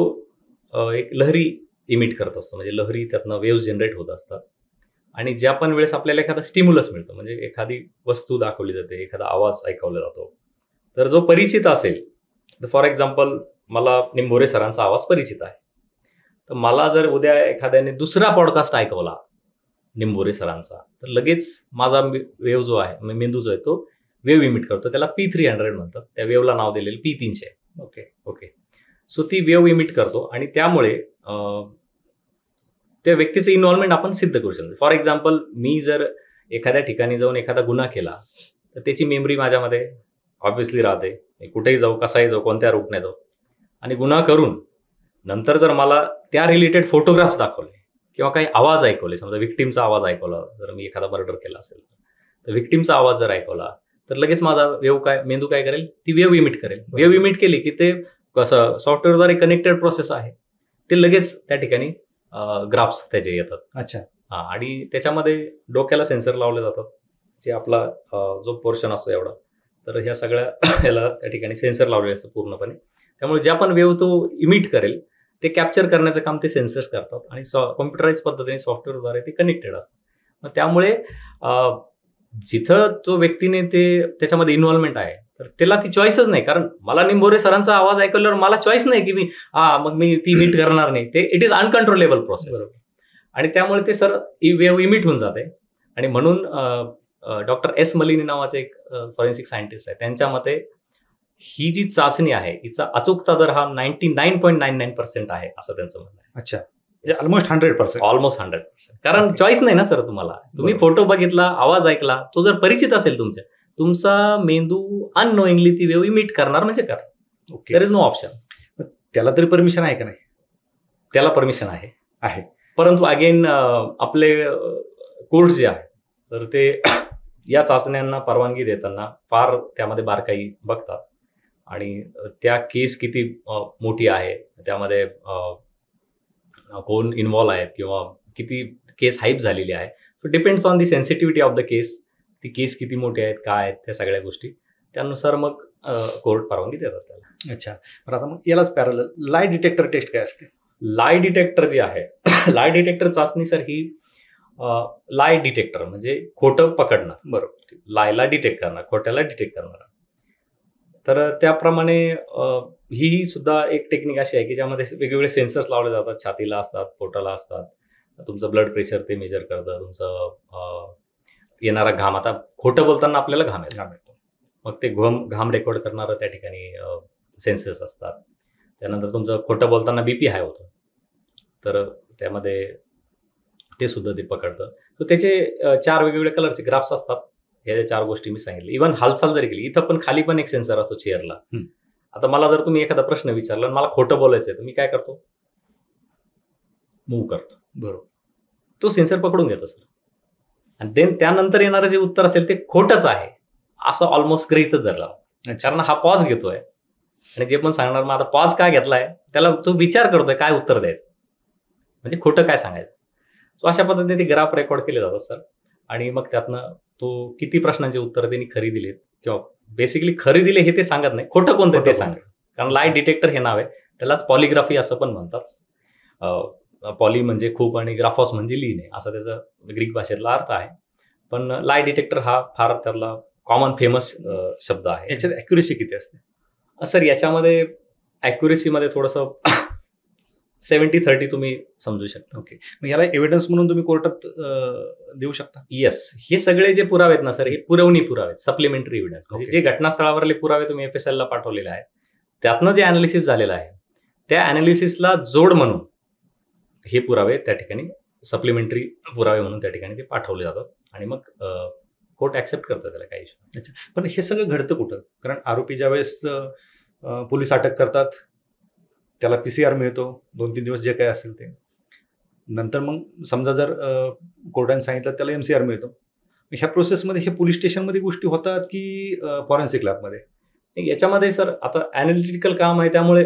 एक लहरी इमिट करत असतो, म्हणजे लहरी त्यातनं वेव्ह जनरेट होत असतात. आणि ज्या पण वेळेस आपल्याला एखादा स्टिम्युलस मिळतो, म्हणजे एखादी वस्तू दाखवली जाते, एखादा आवाज ऐकवला जातो, तर जो परिचित असेल, तर फॉर एक्झाम्पल मला निंभोरे सरांचा आवाज परिचित आहे, तर मला जर उद्या एखाद्याने दुसरा पॉडकास्ट ऐकवला निंभोरे सरांचा, तर लगेच माझा वेव्ह जो आहे, मेंदू जो आहे तो वेव्ह इमिट करतो. त्याला P300 म्हणतात. त्या वेव्हला नाव दिलेलं P300. ओके. सो ती वेव्ह इमिट करतो आणि त्यामुळे त्या व्यक्तीचं इन्व्हॉल्वमेंट आपण सिद्ध करू शकतो. फॉर एक्झाम्पल मी जर एखाद्या ठिकाणी जाऊन एखादा गुन्हा केला तर त्याची मेमरी माझ्यामध्ये ऑब्व्हियसली राहते. मी कुठेही जाऊ, कसाही जाऊ, कोणत्या रूटने जाऊ, आणि गुन्हा करून नंतर जर मला त्या रिलेटेड फोटोग्राफ्स दाखवले किंवा काही आवाज ऐकवले, समजा विक्टिमचा आवाज ऐकवला, जर मी एखादा मर्डर केला असेल तर विक्टिमचा आवाज जर ऐकवला तर लगेच माझा मेंदू काय करेल, ती वेव्ह इमिट करेल. वेव्ह इमिट केली की ते कसं सॉफ्टवेअरद्वारे कनेक्टेड प्रोसेस आहे, ते लगेच त्या ठिकाणी ग्राफ्स त्याचे येतात. अच्छा. हां. आणि त्याच्यामध्ये डोक्याला सेन्सर लावले जातात, जे आपला जो पोर्शन असतो एवढा, तर ह्या सगळ्या ह्याला त्या ठिकाणी सेन्सर लावलेले असतं पूर्णपणे. त्यामुळे ज्या पण वेव्ह तो इमिट करेल ते कॅप्चर करण्याचं काम ते सेन्सर्स करतात आणि कॉम्प्युटराइज पद्धतीने सॉफ्टवेअरद्वारे ते कनेक्टेड असतं. मग त्यामुळे जिथं तो व्यक्तीने ते त्याच्यामध्ये इन्व्हॉल्वमेंट आहे तर त्याला ती चॉईसच नाही, कारण मला निंभोरे सरांचा आवाज ऐकल्यावर मला चॉईस नाही की मग मी ती इमिट करणार नाही. ते इट इज अनकंट्रोलेबल प्रोसेस. आणि त्यामुळे ते सर वेव्ह इमिट होऊन जाते. आणि म्हणून डॉक्टर एस मलिनी नावाचे एक फॉरेन्सिक सायंटिस्ट आहे, त्यांच्या मते ही जी चाचणी आहे हिचा अचूकता दर हा 99.99% आहे, असं त्यांचं म्हणणं आहे. अच्छा. ऑलमोस्ट 100%. ऑलमोस्ट 100%. कारण चॉईस नाही ना सर तुम्हाला. तुम्ही फोटो बघितला, आवाज ऐकला, तो जर परिचित असेल तुमचा मेंदू अननोइंगली ती वेव्ह इमिट करणार म्हणजे कर. There is no option. त्याला तरी परमिशन आहे का नाही? त्याला परमिशन आहे. परंतु अगेन आपले कोर्ट्स जे आहे तर ते या चाचण्यांना परवानगी देताना फार त्यामध्ये बारकाई बघतात, आणि त्या केस किती मोठी आहे, त्यामध्ये कोण इन्व्हॉल्व आहेत किंवा किती केस हाईप झालेली आहे, so depends on the sensitivity of the case. ती केस किती मोठी आहेत, काय आहेत, त्या सगळ्या गोष्टी त्यानुसार मग कोर्ट परवानगी देतात त्याला. अच्छा. बरं, आता मग यालाच पॅरलल लाय डिटेक्टर टेस्ट काय असते? लाय डिटेक्टर जे आहे लाय डिटेक्टर चाचणी सर ही लाय डिटेक्टर म्हणजे खोटं पकडणार, बरोबर, लायला डिटेक्ट करणार, खोट्याला डिटेक्ट करणार. तर त्याप्रमाणे ही सुद्धा एक टेक्निक अशी आहे की ज्यामध्ये वेगवेगळे सेन्सर्स लावले जातात, छातीला असतात, पोटाला असतात. तुमचं ब्लड प्रेशर ते मेजर करतं, तुमचं येणारा घाम. आता खोटं बोलताना आपल्याला घाम येतो, मग ते घाम रेकॉर्ड करणारं त्या ठिकाणी सेन्सर्स असतात. त्यानंतर तुमचं खोटं बोलताना बीपी हाय होतं, तर त्यामध्ये ते सुद्धा ते पकडतं. सो त्याचे 4 वेगवेगळे कलरचे ग्राफ्स असतात. ह्या 4 गोष्टी मी सांगितल्या. इव्हन हालचाल जरी केली, इथं पण खाली पण एक सेन्सर असतो चेअरला. आता मला जर तुम्ही एखादा प्रश्न विचारला आणि मला खोटं बोलायचं आहे, तर मी काय करतो? मूव्ह करतो. बरोबर, तो सेन्सर पकडून घेतो सर. आणि देन त्यानंतर येणारं जे उत्तर असेल ते खोटंच आहे असं ऑलमोस्ट गृहीतच धरला. कारण हा पॉज घेतोय आणि जे पण सांगणार, मग आता पॉज काय घेतलाय त्याला तो विचार करतोय काय उत्तर द्यायचं, म्हणजे खोटं काय सांगायचं. सो अशा पद्धतीने ते ग्राफ रेकॉर्ड केले जातात सर. आणि मग त्यातनं तो किती प्रश्नांचे उत्तर त्यांनी खरी दिलेत किंवा बेसिकली खरी दिले हे ते सांगत नाही, खोटं कोणतं ते सांगत. कारण लाय डिटेक्टर हे नाव आहे, त्यालाच पॉलिग्राफी असं पण म्हणतात. पॉली म्हणजे खूप आणि ग्राफॉस म्हणजे लिहिणे, असा त्याचा ग्रीक भाषेतला अर्थ आहे. पण लाय डिटेक्टर हा फार त्यातला कॉमन फेमस शब्द आहे. याच्यात ॲक्युरेसी किती असते सर? याच्यामध्ये ॲक्युरेसीमध्ये थोडंसं 70-30 तुम्ही समजू शकता. ओके, मग याला एव्हिडन्स म्हणून तुम्ही कोर्टात देऊ शकता? येस, हे सगळे जे पुरावे आहेत ना सर, हे पुरवणी पुरावे आहेत, सप्लिमेंटरी एव्हिडन्स. म्हणजे जे घटनास्थळावरले पुरावे तुम्ही FSL ला पाठवलेले आहेत, त्यातनं जे अनालिसिस झालेलं आहे, त्या अनालिसिसला जोड म्हणून हे पुरावे त्या ठिकाणी सप्लिमेंटरी पुरावे म्हणून त्या ठिकाणी ते पाठवले जातात आणि मग कोर्ट ऍक्सेप्ट करतं त्याला काही इश्यू. अच्छा, पण हे सगळं घडतं कुठं? कारण आरोपी ज्यावेळेस पोलीस अटक करतात, त्याला PCR मिळतो, 2-3 दिवस जे काय असेल ते. नंतर मग समजा जर कोर्टाने सांगितलं त्याला MCR मिळतो. ह्या प्रोसेसमध्ये हे पोलीस स्टेशनमध्ये गोष्टी होतात की फॉरेन्सिक लॅबमध्ये? याच्यामध्ये सर आता अॅनालिटिकल काम आहे, त्यामुळे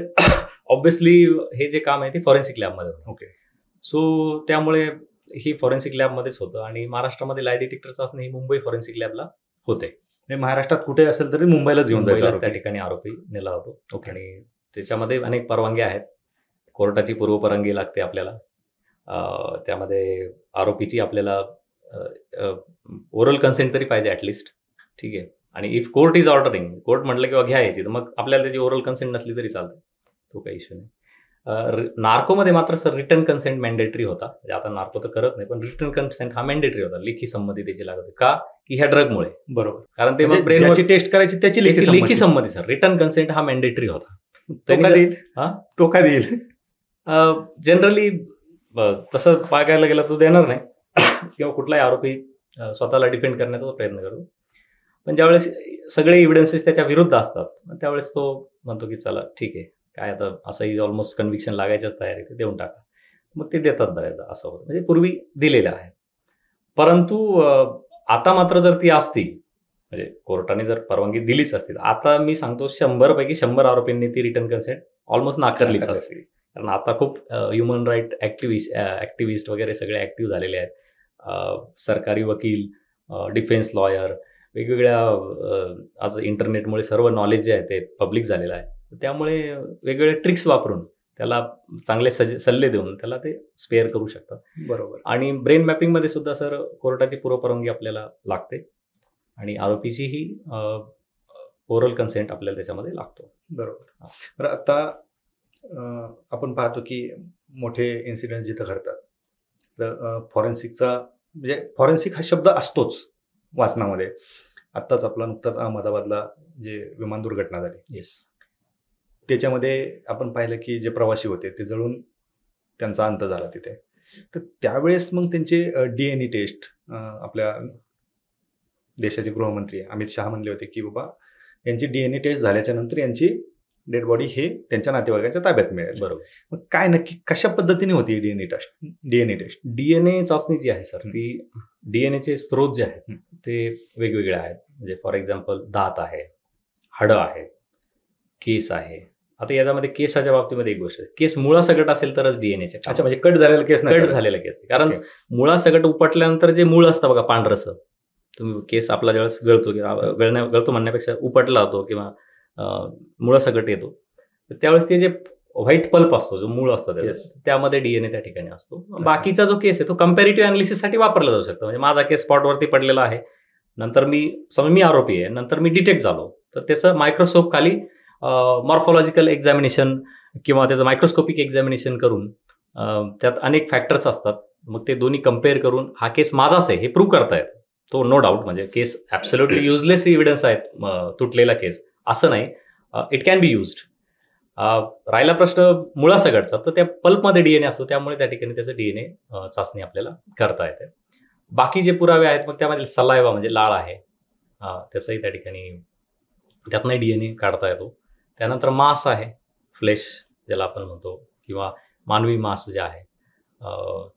ऑब्व्हियसली हे जे काम आहे ते फॉरेन्सिक लॅबमध्ये होतं. ओके, सो त्यामुळे ही फॉरेन्सिक लॅबमध्येच होतं. आणि महाराष्ट्रामध्ये लाय डिटेक्टर चाचणी ही मुंबई फॉरेन्सिक लॅबला होते. महाराष्ट्रात कुठे असेल तरी मुंबईलाच घेऊन जायचं, त्या ठिकाणी आरोपी नेला होतो. ओके, आणि त्याच्यामध्ये अनेक परवानग्या आहेत. कोर्टाची पूर्वपरवानगी लागते आपल्याला. त्यामध्ये आरोपीची आपल्याला ओरल कन्सेंट तरी पाहिजे ॲटलिस्ट. ठीक आहे. आणि if court is ordering, court म्हटलं किंवा घ्या यायची, तर मग आपल्याला त्याची ओरल कन्सेंट नसली तरी चालते, तो काही इश्यू नाही. नार्कोमध्ये मात्र सर रिटर्न कन्सेंट मॅन्डेटरी होता. म्हणजे आता नार्को तर करत नाही, पण रिटर्न कन्सेंट हा मॅन्डेटरी होता. लेखी संमती त्याची लागत होती. का? की ह्या ड्रगमुळे. बरोबर, कारण ते मग ब्रेनची टेस्ट करायची त्याची लेखी संमती सर. रिटर्न कन्सेंट हा मॅन्डेटरी होता. तो का देईल? जनरली तसं बघायला गेलं तो देणार नाही किंवा कुठलाही आरोपी स्वतःला डिफेंड करण्याचा प्रयत्न करतो. पण ज्यावेळेस सगळे एव्हिडन्सेस त्याच्या विरुद्ध असतात, त्यावेळेस तो म्हणतो की चला ठीक आहे, काय आता असंही ऑलमोस्ट कन्व्हिक्शन लागायच्याच तयारी, ते देऊन टाका. मग ते देतात बऱ्याचदा. असं होतं. म्हणजे पूर्वी दिलेलं आहे. परंतु आता मात्र जर ती असती, म्हणजे कोर्टाने जर परवानगी दिलीच असती, आता मी सांगतो 100 पैकी 100 आरोपींनी ती रिटर्न कन्सेंट ऑलमोस्ट नाकारलीच असते. कारण आता खूप ह्युमन राईट ॲक्टिव्हिस्ट वगैरे सगळे ॲक्टिव्ह झालेले आहेत. सरकारी वकील, डिफेन्स लॉयर, वेगवेगळ्या आज इंटरनेटमुळे सर्व नॉलेज जे आहे ते पब्लिक झालेलं आहे. त्यामुळे वेगवेगळे ट्रिक्स वापरून त्याला चांगले सल्ले देऊन त्याला ते स्पेअर करू शकतात. बरोबर. आणि ब्रेन मॅपिंगमध्ये सुद्धा सर कोर्टाची पूर्वपरवानगी आपल्याला लागते आणि आरोपीचीही ओरल कन्सेंट आपल्याला त्याच्यामध्ये लागतो. बरोबर. तर आता आपण पाहतो की मोठे इन्सिडेंट जिथं घडतात, तर फॉरेन्सिकचा म्हणजे फॉरेन्सिक हा शब्द असतोच वाचनामध्ये. आत्ताच आपला नुकताच अहमदाबादला जे विमान दुर्घटना झाली, येस, त्याच्यामध्ये आपण पाहिलं की जे प्रवासी होते ते जळून त्यांचा अंत झाला तिथे. तर त्यावेळेस मग त्यांचे DNA टेस्ट आपल्या देशाचे गृहमंत्री अमित शहा म्हणले होते की बाबा यांची DNA टेस्ट झाल्याच्या नंतर यांची डेड बॉडी हे त्यांच्या नातेवाईकांच्या ताब्यात मिळेल. बरोबर. मग काय नक्की कशा पद्धतीने होती DNA टेस्ट? DNA चाचणी जी आहे सर, ती DNAचे स्रोत जे आहेत ते वेगवेगळे आहेत. म्हणजे फॉर एक्झाम्पल दात आहे, हाडं आहे, केस आहे. आता याच्यामध्ये केसाच्या बाबतीमध्ये एक गोष्ट आहे, केस मुळासकट असेल तरच DNAचे. अच्छा, म्हणजे कट झालेला केस? कट झालेला केस. कारण मुळासकट उपटल्यानंतर जे मूळ असतं बघा पांढरसं, तुम्ही केस आपला ज्यावेळेस गळतो किंवा गळतो म्हणण्यापेक्षा उपटला जातो किंवा मुळासकट येतो, तर त्यावेळेस ते जे व्हाईट पल्प असतो, जो मूळ असतो त्याचा, त्यामध्ये डीएनए त्या ठिकाणी असतो. बाकीचा जो केस आहे तो कम्पॅरेटिव्ह अनालिसिससाठी वापरला जाऊ शकतो. म्हणजे माझा केस स्पॉटवरती पडलेला आहे, नंतर मी आरोपी आहे, नंतर मी डिटेक्ट झालो, तर त्याचं मायक्रोस्कोप खाली मॉर्फॉलॉजिकल एक्झामिनेशन किंवा त्याचं मायक्रोस्कोपिक एक्झामिनेशन करून त्यात अनेक फॅक्टर्स असतात. मग ते दोन्ही कम्पेअर करून हा केस माझाच आहे हे प्रूव्ह करतायत. तो नो डाऊट म्हणजे केस ॲब्सोल्युटली युजलेस एव्हिडन्स आहेत, तुटलेला केस असं नाही. It can be used. राहिला प्रश्न मुळासकटचा, तर त्या पल्पमध्ये डीएनए असतो, त्यामुळे त्या ठिकाणी त्याचं डीएनए चाचणी आपल्याला करता येते. बाकी जे पुरावे आहेत मग त्यामध्ये सलायवा म्हणजे लाळ आहे, त्याचंही त्या ठिकाणी त्यातनंही डीएनए काढता येतो. त्यानंतर मांस आहे, फ्लेश ज्याला आपण म्हणतो, किंवा मानवी मांस जे आहे,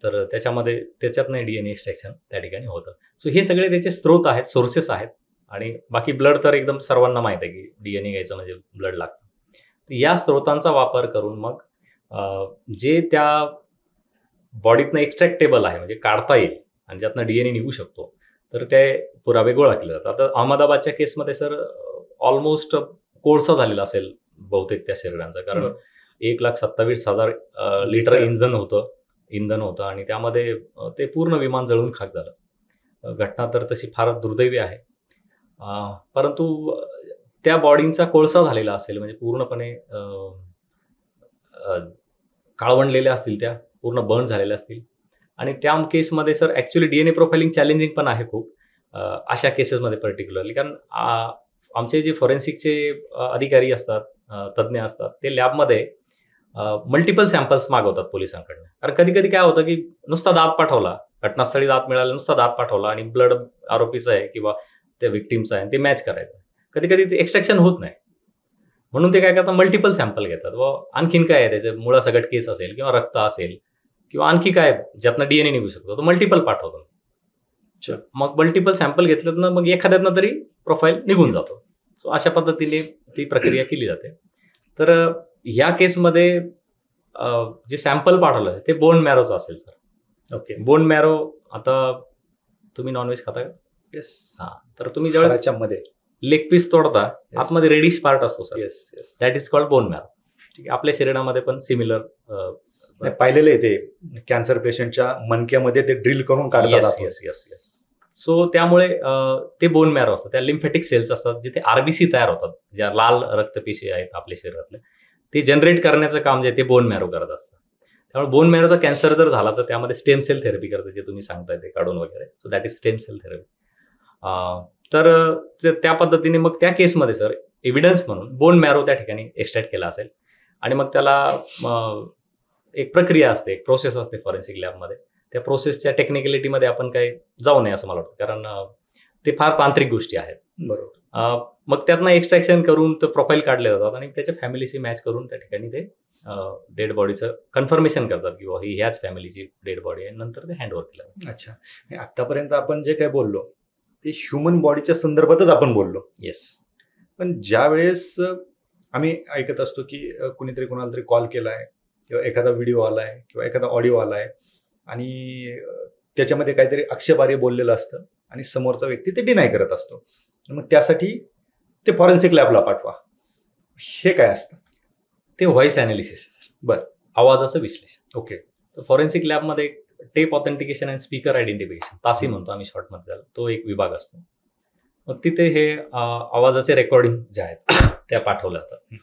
तर त्याच्यातनं डीएनए एक्सट्रॅक्शन त्या ठिकाणी होतं. सो हे सगळे त्याचे स्रोत आहेत, सोर्सेस आहेत. आणि बाकी ब्लड तर एकदम सर्वांना माहीत आहे की डीएनए घ्यायचं म्हणजे ब्लड लागतं. या स्रोतांचा वापर करून मग जे त्या बॉडीतनं एक्स्ट्रॅक्टेबल आहे म्हणजे काढता येईल आणि ज्यातनं डीएनए निघू शकतो, तर ते पुरावे गोळा केले जातात. आता अहमदाबादच्या केसमध्ये सर ऑलमोस्ट कोळसा झालेला असेल बहुतेक त्या शरीरांचा, कारण 1,27,000 लिटर इंधन होतं आणि त्यामध्ये ते पूर्ण विमान जळून खाक झालं. घटना तर तशी फार दुर्दैवी आहे, परंतु त्या बॉडींचा कोळसा झालेला असेल म्हणजे पूर्णपणे काळवंडलेल्या असतील, त्या पूर्ण बर्न झालेल्या असतील. आणि त्या केसमध्ये sir actually DNA profiling challenging पण आहे खूप अशा केसेसमध्ये पर्टिक्युलरली, कारण आमचे जे फॉरेन्सिकचे अधिकारी असतात, तज्ज्ञ असतात, ते लॅबमध्ये मल्टिपल सॅम्पल्स मागवतात पोलिसांकडनं. कारण कधी कधी काय होतं की नुसता दात पाठवला, घटनास्थळी दात मिळाला, नुसता दात पाठवला आणि ब्लड आरोपीचा आहे किंवा त्या विक्टीमचा आहे ते मॅच करायचं. कधी कधी ते एक्स्ट्रॅक्शन होत नाही, म्हणून ते काय करतात, मल्टिपल सॅम्पल घेतात. व आणखीन काय आहे त्याचे, मुळासकट केस असेल किंवा रक्त असेल किंवा आणखी काय ज्यातनं डीएनए निघू शकतो, तो मल्टिपल पाठवतो. मग मल्टिपल सॅम्पल घेतलं ना मग एखाद्यातनं तरी प्रोफाईल निघून जातो. सो अशा पद्धतीने ती प्रक्रिया केली जाते. तर ह्या केसमध्ये जे सॅम्पल पाठवलं ते बोन मॅरोचं असेल सर. ओके. बोन मॅरो, आता तुम्ही नॉनव्हेज खाता का? येस. हां, तर तुम्ही ज्यावेळेस लेग पीस तोडता, आतमध्ये रेडिश पार्ट असतो sir. Yes yes. That is called bone marrow. ठीक आहे, आपल्या शरीरामध्ये पण सिमिलर पाहिलेलं आहे ते कॅन्सर पेशंटच्या मणक्यामध्ये ते ड्रिल करून काढतात. Yes yes yes. सो त्यामुळे ते बोन मॅरो असतात, त्या लिम्फॅटिक सेल्स असतात जिथे आरबीसी तयार होतात, ज्या लाल रक्तपेशी आहेत आपल्या शरीरातल्या, ते जनरेट करण्याचं काम जे ते बोन मॅरो करत असतं. त्यामुळे बोन मॅरोचा कॅन्सर जर झाला तर त्यामध्ये स्टेम सेल थेरपी करतात, जे तुम्ही सांगताय ते काढून वगैरे. So that is stem cell therapy. तर त्या पद्धतीने मग त्या केसमध्ये सर एव्हिडन्स म्हणून बोन मॅरो त्या ठिकाणी एक्स्ट्रॅक्ट केला असेल आणि मग त्याला एक प्रक्रिया असते, एक प्रोसेस असते फॉरेन्सिक लॅबमध्ये. त्या प्रोसेसच्या टेक्निकॅलिटीमध्ये आपण काही जाऊ नये असं मला वाटतं, कारण ते फार तांत्रिक गोष्टी आहेत. बरोबर. मग त्यातनं एक्स्ट्रॅक्शन करून तो प्रोफाईल काढले जातात आणि त्याच्या फॅमिलीशी मॅच करून त्या ठिकाणी ते डेड बॉडीचं कन्फर्मेशन करतात की ही ह्याच फॅमिलीची डेड बॉडी आहे, नंतर ते हँडओव्हर केलं. अच्छा, आतापर्यंत आपण जे काय बोललो ते ह्युमन बॉडीच्या संदर्भातच आपण बोललो. येस. पण ज्या वेळेस आम्ही ऐकत असतो की कुणीतरी कोणाला तरी कॉल केलाय किंवा एखादा व्हिडिओ आलाय किंवा एखादा ऑडिओ आलाय आणि त्याच्यामध्ये काहीतरी आक्षेपार्ह बोललेलं असतं आणि समोरचा व्यक्ती ते डिनाय करत असतो, मग त्यासाठी ते फॉरेन्सिक लॅबला पाठवा, हे काय असतं? ते व्हॉइस ॲनालिसिस. बरं. आवाजाचं विश्लेषण. ओके. तर फॉरेन्सिक लॅबमध्ये tape authentication and speaker identification, तासी म्हणतो आम्ही शॉर्टमध्ये त्याला, तो एक विभाग असतो. मग तिथे हे आवाजाचे रेकॉर्डिंग जे आहेत त्या पाठवल्या जातात.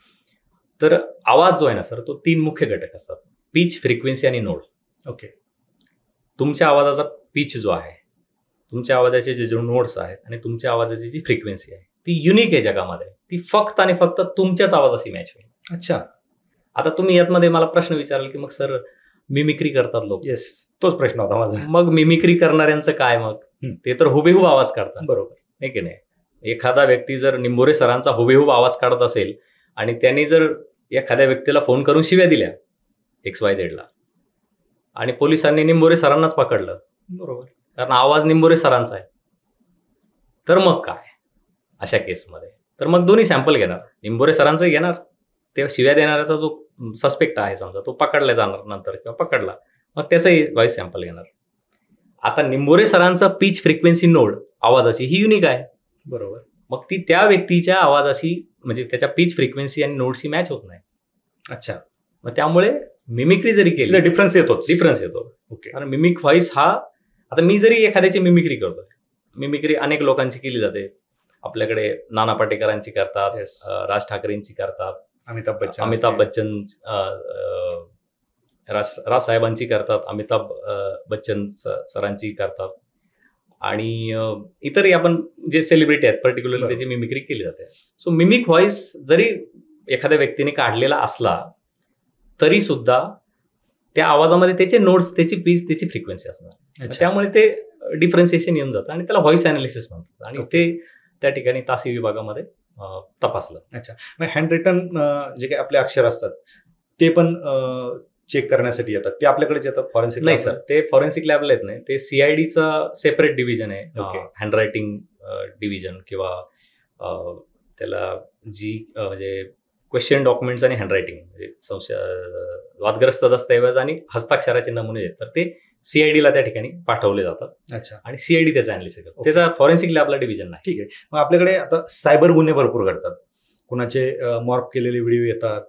तर आवाज जो आहे ना सर, तो 3 मुख्य घटक असतात: पिच, फ्रिक्वेन्सी आणि नोड. ओके. तुमच्या आवाजाचा पिच जो आहे, तुमच्या आवाजाचे जे नोड्स आहेत आणि तुमच्या आवाजाची जी फ्रिक्वेन्सी आहे ती युनिक आहे जगामध्ये. ती फक्त आणि फक्त तुमच्याच आवाजाशी मॅच होईल. अच्छा. आता तुम्ही यातमध्ये मला प्रश्न विचाराल की मग सर मिमिक्री करतात लोक. येस, तोच प्रश्न होता माझा. मग मिमिक्री करणाऱ्यांचं काय? मग ते तर हुबेहूब आवाज काढतात. बरोबर आहे की नाही? एखादा व्यक्ती जर निंबोरे सरांचा हुबेहूब आवाज काढत असेल आणि त्यांनी जर एखाद्या व्यक्तीला फोन करून शिव्या दिल्या XYZ ला आणि पोलिसांनी निंबोरे सरांनाच पकडलं, बरोबर, कारण आवाज निंबोरे सरांचा आहे, तर मग काय अशा केसमध्ये? तर मग दोन्ही सॅम्पल घेणार, निंबोरे सरांचंही घेणार, ते शिव्या देणाऱ्याचा जो सस्पेक्ट आहे समजा तो पकडला जाणार नंतर किंवा पकडला, मग त्याचंही व्हॉइस सॅम्पल घेणार. आता निंबोरे सरांचा पिच फ्रिक्वेन्सी नोड आवाजाची ही युनिक आहे. बरोबर. मग ती त्या व्यक्तीच्या आवाजाशी म्हणजे त्याच्या पिच फ्रिक्वेन्सी आणि नोडशी मॅच होत नाही. अच्छा. मग त्यामुळे मिमिक्री जरी केली डिफरन्स येतो. ओके. कारण मिमिक व्हॉइस हा, आता मी जरी एखाद्याची मिमिक्री करतोय, मिमिक्री अनेक लोकांची केली जाते. आपल्याकडे नाना पाटेकरांची करतात, राज ठाकरेंची करतात, अमिताभ बच्चन राजसाहेबांची करतात, अमिताभ बच्चन सरांची करतात, आणि इतरही आपण जे सेलिब्रिटी आहेत पर्टिक्युलरली त्याची मिमिक्री केली जाते. सो मिमिक व्हॉइस जरी एखाद्या व्यक्तीने काढलेला असला तरी सुद्धा त्या आवाजामध्ये त्याचे नोट्स, त्याची पीच, त्याची फ्रिक्वेन्सी असणार. त्यामुळे ते डिफरन्सिएशन येऊन जातं आणि त्याला व्हॉइस अनालिसिस म्हणतात, आणि ते त्या ठिकाणी तासी विभागामध्ये तपासलं. अच्छा. मग हँड रिटन जे काही आपले अक्षर असतात ते पण चेक करण्यासाठी येतात, ते आपल्याकडे येतात फॉरेन्सिक? नाही सर, ते फॉरेन्सिक लॅबला येत नाही. ते सीआयडीचा सेपरेट डिव्हिजन आहे, हँड रायटिंग डिव्हिजन, किंवा त्याला जी म्हणजे क्वेश्चन डॉक्युमेंट्स आणि हँडरायटिंग, म्हणजे वादग्रस्त दस्तऐवज आणि हस्ताक्षराचे नमुने आहेत, तर ते सीआयडीला त्या ठिकाणी पाठवले जातात. अच्छा. आणि सीआयडी त्याचा अनालिसिस करतो. त्याचा फॉरेन्सिक लॅबला डिव्हिजन नाही. ठीक आहे. मग आपल्याकडे आता सायबर गुन्हे भरपूर घडतात. कुणाचे मॉर्फ केलेले व्हिडिओ येतात,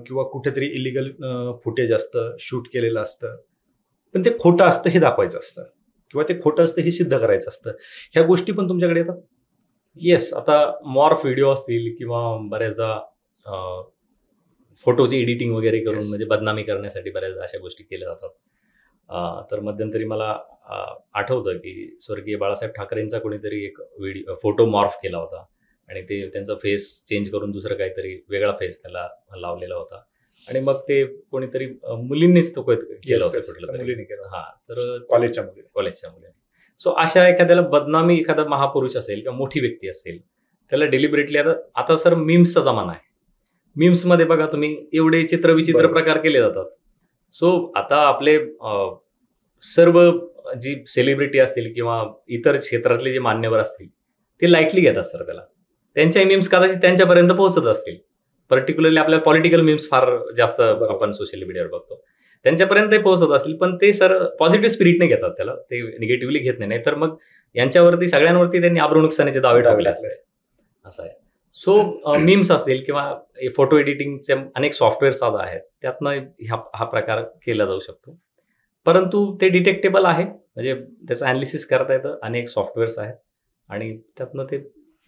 किंवा कुठेतरी इलिगल फुटेज असतं, शूट केलेलं असतं, पण ते खोटं असतं हे दाखवायचं असतं, किंवा ते खोटं असतं हे सिद्ध करायचं असतं. ह्या गोष्टी पण तुमच्याकडे येतात? येस. आता मॉर्फ व्हिडिओ असतील, किंवा बऱ्याचदा फोटोची एडिटिंग वगैरे करून म्हणजे बदनामी करण्यासाठी बऱ्याचदा अशा गोष्टी केल्या जातात. तर मध्यंतरी मला आठवतं की स्वर्गीय बाळासाहेब ठाकरेंचा कोणीतरी एक फोटो मॉर्फ केला होता, आणि ते त्यांचा फेस चेंज करून दुसरं काहीतरी वेगळा फेस त्याला लावलेला होता, आणि मग ते कोणीतरी मुलींनीच तो केला होता, कुठलं तरी. तर कॉलेजच्या मुलीने. सो अशा एखाद्याला बदनामी, एखादा महापुरुष असेल किंवा मोठी व्यक्ती असेल, त्याला डेलिबरेटली, आता सर मीम्सचा जमाना आहे. मीम्समध्ये बघा तुम्ही, एवढे चित्रविचित्र प्रकार केले जातात. सो आता आपले सर्व जी सेलिब्रिटी असतील किंवा इतर क्षेत्रातले जे मान्यवर असतील ते लाईटली घेतात सर त्याला. त्यांच्या मीम्स कदाचित त्यांच्यापर्यंत पोहोचत असतील. पर्टिक्युलरली आपल्या पॉलिटिकल मीम्स फार जास्त आपण सोशल मीडियावर बघतो, त्यांच्यापर्यंतही पोहोचत असतील, पण ते सर पॉझिटिव्ह स्पिरिटने घेतात त्याला, ते निगेटिव्हली घेत नाही. तर मग यांच्यावरती सगळ्यांवरती त्यांनी आबरू नुकसानीचे दावे टाकले असते, असं आहे. सो मीम्स असतील किंवा फोटो एडिटिंगचे अनेक सॉफ्टवेअर्स आज आहेत, त्यातनं हा प्रकार केला जाऊ शकतो. परंतु ते डिटेक्टेबल आहे, म्हणजे त्याचं अनालिसिस करता येतं. अनेक सॉफ्टवेअर्स आहेत आणि त्यातनं ते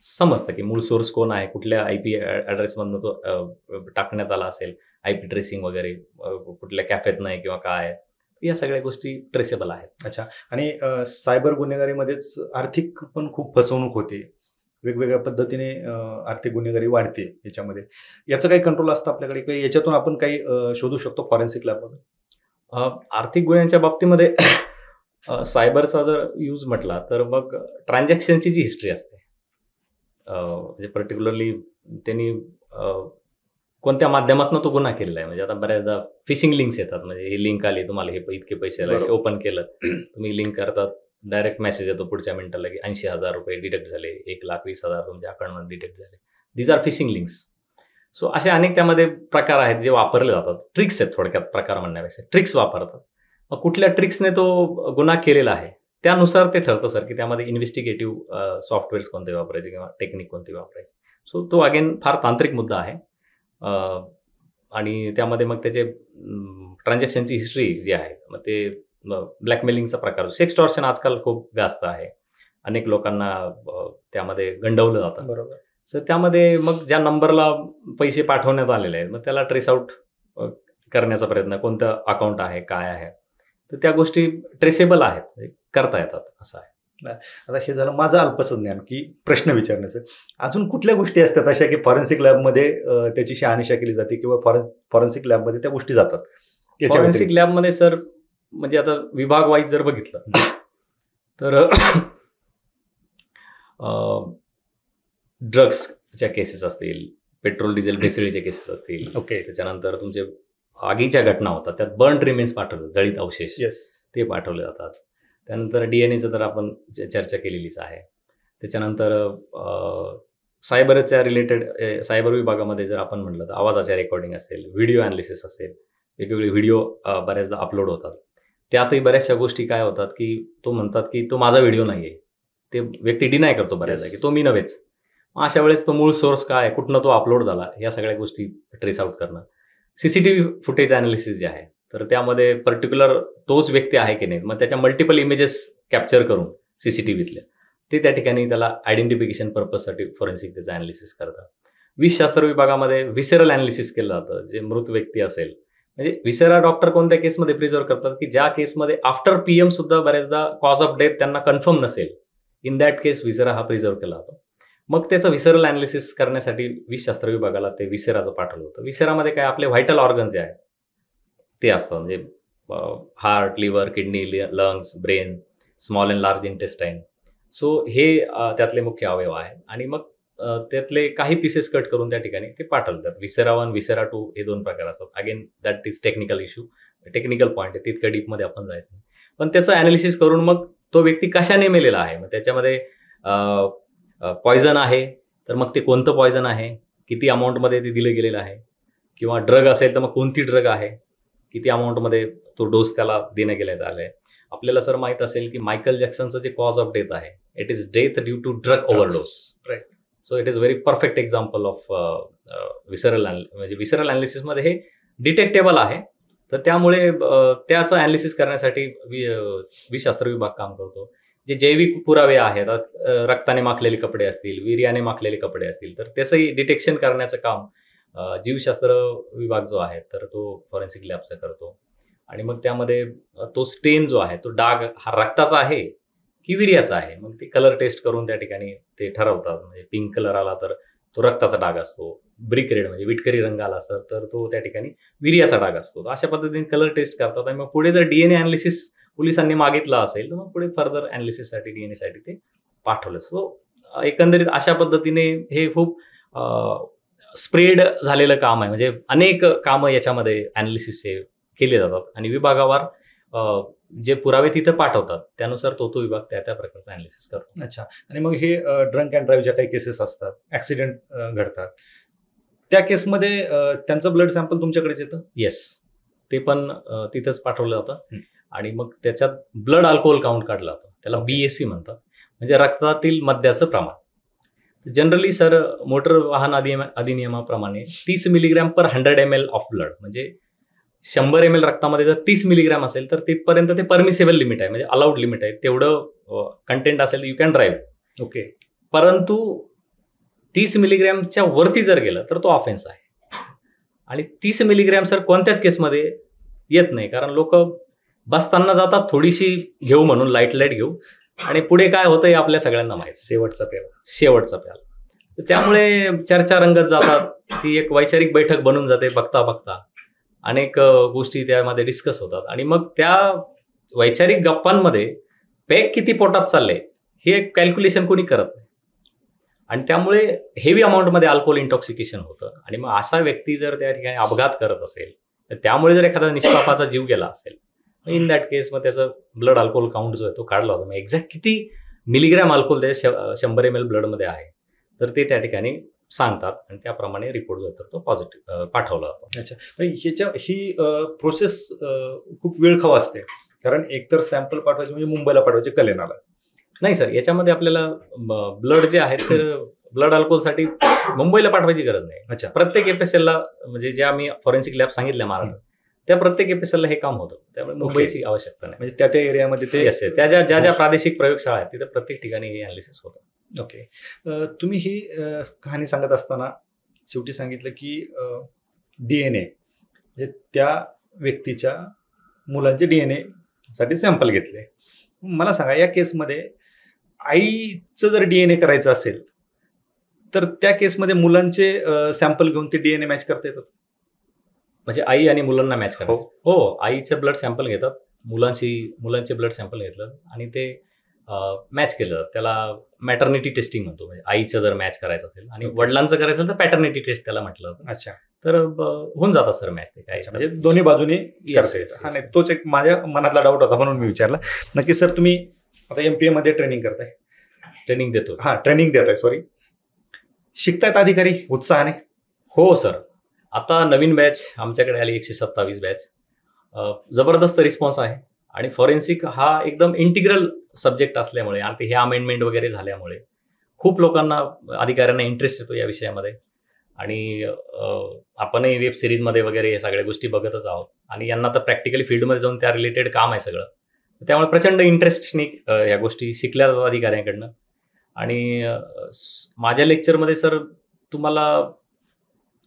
समजतं की मूळ सोर्स कोण आहे, कुठल्या IP ॲड्रेसमधनं तो टाकण्यात आला असेल, IP ट्रेसिंग वगैरे, कुठल्या कॅफेत नाही किंवा काय, या सगळ्या गोष्टी ट्रेसेबल आहेत. अच्छा. आणि सायबर गुन्हेगारीमध्येच आर्थिक पण खूप फसवणूक होते, वेगवेगळ्या पद्धतीने आर्थिक गुन्हेगारी वाढते. याच्यामध्ये याचं काही कंट्रोल असतं आपल्याकडे, काही याच्यातून आपण काही शोधू शकतो फॉरेन्सिक लॅबमधून? आर्थिक गुन्ह्यांच्या बाबतीमध्ये सायबरचा जर यूज म्हटला तर मग ट्रान्झॅक्शनची जी हिस्ट्री असते, म्हणजे पर्टिक्युलरली त्यांनी कोणत्या माध्यमातून तो गुन्हा केलेला आहे. म्हणजे आता बऱ्याचदा फिशिंग लिंक्स येतात, म्हणजे ही लिंक आली तुम्हाला, हे इतके पैसे ओपन केलं, तुम्ही लिंक करतात, डायरेक्ट मेसेज येतो पुढच्या मिनिटाला की 80,000 रुपये डिडक्ट झाले, 1,20,000 तुमच्या अकाउंटमध्ये डिडक्ट झाले. These are phishing links. So असे अनेक त्यामध्ये प्रकार आहेत जे वापरले जातात. ट्रिक्स आहेत, थोडक्यात प्रकार म्हणण्यापेक्षा ट्रिक्स वापरतात. मग कुठल्या ट्रिक्सने तो गुन्हा केलेला आहे त्यानुसार ते ठरतं सर की त्यामध्ये इन्व्हेस्टिगेटिव्ह सॉफ्टवेअर्स कोणते वापरायचे किंवा टेक्निक कोणते वापरायचे. सो तो अगेन फार तांत्रिक मुद्दा आहे, आणि त्यामध्ये मग त्याचे ट्रान्झॅक्शनची हिस्ट्री जी आहे, मग ते ब्लॅकमेलिंगचा प्रकार, सेक्सटॉर्शन आजकाल खूप जास्त आहे, अनेक लोकांना त्यामध्ये गंडवलं जातं. बरोबर. सर त्यामध्ये मग ज्या नंबरला पैसे पाठवण्यात आलेले आहेत मग त्याला ट्रेस आउट करण्याचा प्रयत्न, कोणतं अकाउंट आहे, काय आहे, तर त्या गोष्टी ट्रेसेबल आहेत, करता येतात, असं आहे. आता हे झालं माझं अल्पसं ज्ञान की प्रश्न विचारण्याचं. अजून कुठल्या गोष्टी असतात अशा की फॉरेन्सिक लॅबमध्ये त्याची शहानिशा केली जाते किंवा फॉरेन्सिक लॅबमध्ये त्या गोष्टी जातात? फॉरेन्सिक लॅबमध्ये सर म्हणजे आता विभाग वाईज जर बघितलं तर ड्रग्सच्या केसेस असतील, पेट्रोल डिझेल भेसळीचे केसेस असतील, ओके, त्याच्यानंतर तुमचे आगीच्या घटना होतात, त्यात बर्न रिमेन्स पाठवले, जळीत अवशेष, ते पाठवले जातात. त्यानंतर DNA तर आपण चर्चा केलेलीच आहे. त्याच्यानंतर सायबरच्या रिलेटेड सायबर विभागामध्ये जर आपण म्हटलं तर आवाजाच्या रेकॉर्डिंग असेल, व्हिडिओ अनालिसिस असेल, वेगवेगळे व्हिडिओ बऱ्याचदा अपलोड होतात. त्यातही बऱ्याचशा गोष्टी काय होतात की तो म्हणतात की तो माझा व्हिडिओ नाही आहे, ते व्यक्ती डिनाय करतो बऱ्याचदा की तो मी नव्हेच. अशा वेळेस तो मूळ सोर्स काय, कुठनं तो अपलोड झाला, या सगळ्या गोष्टी ट्रेस आउट करणं. सीसीटीव्ही फुटेज अनालिसिस जे आहे, तर त्यामध्ये पर्टिक्युलर तोच व्यक्ती आहे की नाही, मग त्याच्या मल्टिपल इमेजेस कॅप्चर करून सीसीटीव्हीतल्या ते त्या ठिकाणी त्याला आयडेंटिफिकेशन पर्पजसाठी फॉरेन्सिक त्याचं अनालिसिस करतात. विषशास्त्र विभागामध्ये व्हिसेरल अनालिसिस केलं जातं. जे मृत व्यक्ती असेल, म्हणजे व्हिसेरा डॉक्टर कोणत्या केसमध्ये प्रिझर्व करतात की ज्या केसमध्ये आफ्टर पीएम सुद्धा बऱ्याचदा कॉज ऑफ डेथ त्यांना कन्फर्म नसेल, इन दॅट केस व्हिसेरा हा प्रिझर्व केला जातो. मग त्याचं व्हिसेरल अनालिसिस करण्यासाठी विषशास्त्र विभागाला ते व्हिसेराचं पाठवलं होतं. व्हिसेरामध्ये काय आपले व्हायटल ऑर्गन जे आहेत ते असतात, म्हणजे heart, liver, kidney, lungs, brain, small and large intestine. So हे त्यातले मुख्य अवयव आहेत. आणि मग त्यातले काही पीसेस कट करून त्या ठिकाणी ते पाठवतात. व्हिसेरा 1, व्हिसेरा 2 हे 2 प्रकार असतात. Again that is technical issue, technical point आहे, तितकं डीपमध्ये आपण जायचं नाही. पण त्याचं अनालिसिस करून मग तो व्यक्ती कशाने मेलेला आहे, मग त्याच्यामध्ये पॉयझन आहे तर मग ते कोणतं पॉयझन आहे, किती अमाऊंटमध्ये ते दिलं गेलेलं आहे, किंवा ड्रग असेल तर मग कोणती ड्रग आहे, किती अमाऊंटमध्ये तो डोस त्याला देणं गेलेला आहे. आपल्याला सर माहीत असेल की मायकल जॅक्सनचं जे कॉज ऑफ डेथ आहे, it is death due to drug overdose. Right. So it is very perfect example of visceral, म्हणजे व्हिसेरल अनालिसिसमध्ये हे डिटेक्टेबल आहे. तर त्यामुळे त्याचं अनालिसिस करण्यासाठी विषशास्त्र विभाग काम करतो. जे जैविक पुरावे आहेत, रक्ताने माखलेले कपडे असतील, वीर्याने माखलेले कपडे असतील, तर त्याचंही डिटेक्शन करण्याचं काम जीवशास्त्र विभाग जो आहे तर तो फॉरेन्सिक लॅबचा करतो. आणि मग त्यामध्ये तो स्टेन जो आहे, तो डाग हा रक्ताचा आहे की वीर्याचा आहे, मग ते कलर टेस्ट करून त्या ठिकाणी ते ठरवतात. म्हणजे पिंक कलर आला तर तो रक्ताचा डाग असतो, ब्रिक रेड म्हणजे विटकरी रंग आला असता तर तो त्या ठिकाणी वीर्याचा डाग असतो. अशा पद्धतीने कलर टेस्ट करतात. आणि मग पुढे जर डीएनए अनालिसिस पोलिसांनी मागितलं असेल तर मग पुढे फर्दर अनालिसिससाठी डीएनएसाठी ते पाठवलं. सो एकंदरीत अशा पद्धतीने हे खूप स्प्रेड झालेलं काम आहे. म्हणजे अनेक कामं याच्यामध्ये अनालिसिसचे केले जातात आणि विभागावर जे पुरावे तिथं पाठवतात त्यानुसार तो विभाग त्या प्रकारचं अनालिसिस करतो. अच्छा. आणि मग हे ड्रंक अँड ड्राईव्ह ज्या काही केसेस असतात, ऍक्सिडेंट घडतात, त्या केसमध्ये त्यांचं ब्लड सॅम्पल तुमच्याकडेच येतं? येस, ते पण तिथंच पाठवलं जातं. आणि मग त्याच्यात ब्लड अल्कोहोल काउंट काढला जातो. त्याला BAC म्हणतात, म्हणजे रक्तातील मद्याचं प्रमाण. जनरली सर मोटर वाहन अधिनियमाप्रमाणे 30 milligram per 100 ml of blood, म्हणजे 100 ml रक्तामध्ये जर 30 मिलीग्रॅम असेल तर तिथपर्यंत ते परमिसेबल लिमिट आहे, म्हणजे अलाउड लिमिट आहे. तेवढं कंटेंट असेल यू कॅन ड्राईव्ह. ओके. परंतु 30 मिलीग्रॅमच्या वरती जर गेलं तर तो ऑफेन्स आहे. आणि 30 मिलीग्रॅम सर कोणत्याच केसमध्ये येत नाही, कारण लोक बसताना जातात थोडीशी घेऊ म्हणून, लाईट घेऊ, आणि पुढे काय होतं हे आपल्या सगळ्यांना माहिती, शेवटचा प्याला. त्यामुळे चर्चा रंगत जातात. ती एक वैचारिक बैठक बनून जाते. बघता बघता अनेक गोष्टी त्यामध्ये डिस्कस होतात. आणि मग त्या वैचारिक गप्पांमध्ये पॅक किती पोटात चाललंय हे कॅल्क्युलेशन कोणी करत नाही. आणि त्यामुळे हेवी अमाऊंटमध्ये अल्कोहोल इंटॉक्सिकेशन होतं. आणि मग असा व्यक्ती जर त्या ठिकाणी अपघात करत असेल, तर त्यामुळे जर एखादा निष्पापाचा जीव गेला असेल, इन दॅट केस मग त्याचं ब्लड अल्कोहोल काउंट जो आहे तो काढला होता. मग एक्झॅक्ट किती मिलीग्रॅम अल्कोहोल त्याच्या 100 ml ब्लडमध्ये आहे तर ते त्या ठिकाणी सांगतात आणि त्याप्रमाणे रिपोर्ट जो आहे तो पॉझिटिव्ह पाठवला जातो. अच्छा. ही प्रोसेस खूप वेळखाऊ असते, कारण एकतर सॅम्पल पाठवायचे म्हणजे मुंबईला पाठवायचे कलेनाला. नाही सर, याच्यामध्ये आपल्याला ब्लड जे आहे तर ब्लड अल्कोहोलसाठी मुंबईला पाठवायची गरज नाही. अच्छा. प्रत्येक एफएसएलला, म्हणजे ज्या मी फॉरेन्सिक लॅब सांगितल्या महाराष्ट्रात, त्या प्रत्येक एफएसएलला हे काम होतं. त्यामुळे मुंबईची आवश्यकता नाही. म्हणजे त्या एरियामध्ये ते त्या ज्या प्रादेशिक प्रयोगशाळा आहेत तिथे प्रत्येक ठिकाणी हे अनालिसिस होतं. ओके. तुम्ही ही कहाणी सांगत असताना शेवटी सांगितलं की DNA म्हणजे त्या व्यक्तीच्या मुलांचे DNA साठी सॅम्पल घेतले. मला सांगा, या केसमध्ये आईचं जर DNA करायचं असेल तर त्या केसमध्ये मुलांचे सॅम्पल घेऊन ते DNA मॅच करता येतात? म्हणजे आई आणि मुलांना मॅच करायचं? हो, आईचे ब्लड सॅम्पल घेतात, मुलांचे ब्लड सॅम्पल घेतलं आणि ते मॅच केलं. त्याला मॅटर्निटी टेस्टिंग म्हणतो. म्हणजे आईचं जर मॅच करायचं असेल आणि वडिलांचं करायचं असेल तर पॅटर्निटी टेस्ट त्याला म्हटलं जातं. अच्छा. तर होऊन जातात सर मॅच. ते काय म्हणजे दोन्ही बाजूने करता येतं. हा, नाही, तोच एक माझ्या मनातला डाऊट होता म्हणून मी विचारला. नक्की सर, तुम्ही आता MPA मध्ये ट्रेनिंग करताय? ट्रेनिंग देतो. ट्रेनिंग देताय, सॉरी. शिकतायत अधिकारी उत्साहाने? हो सर, आता नवीन बॅच आमच्याकडे आली 127 बॅच. जबरदस्त रिस्पॉन्स आहे. आणि फॉरेन्सिक हा एकदम इंटिग्रल सब्जेक्ट असल्यामुळे आणि हे अमेंडमेंट वगैरे झाल्यामुळे खूप लोकांना, अधिकाऱ्यांना इंटरेस्ट येतो या विषयामध्ये. आणि आपणही वेब सिरीजमध्ये वगैरे हे सगळ्या गोष्टी बघतच आहोत आणि यांना तर प्रॅक्टिकली फील्डमध्ये जाऊन त्या रिलेटेड काम आहे सगळं. त्यामुळे प्रचंड इंटरेस्टने या गोष्टी शिकल्या जातात अधिकाऱ्यांकडनं. आणि माझ्या लेक्चरमध्ये सर तुम्हाला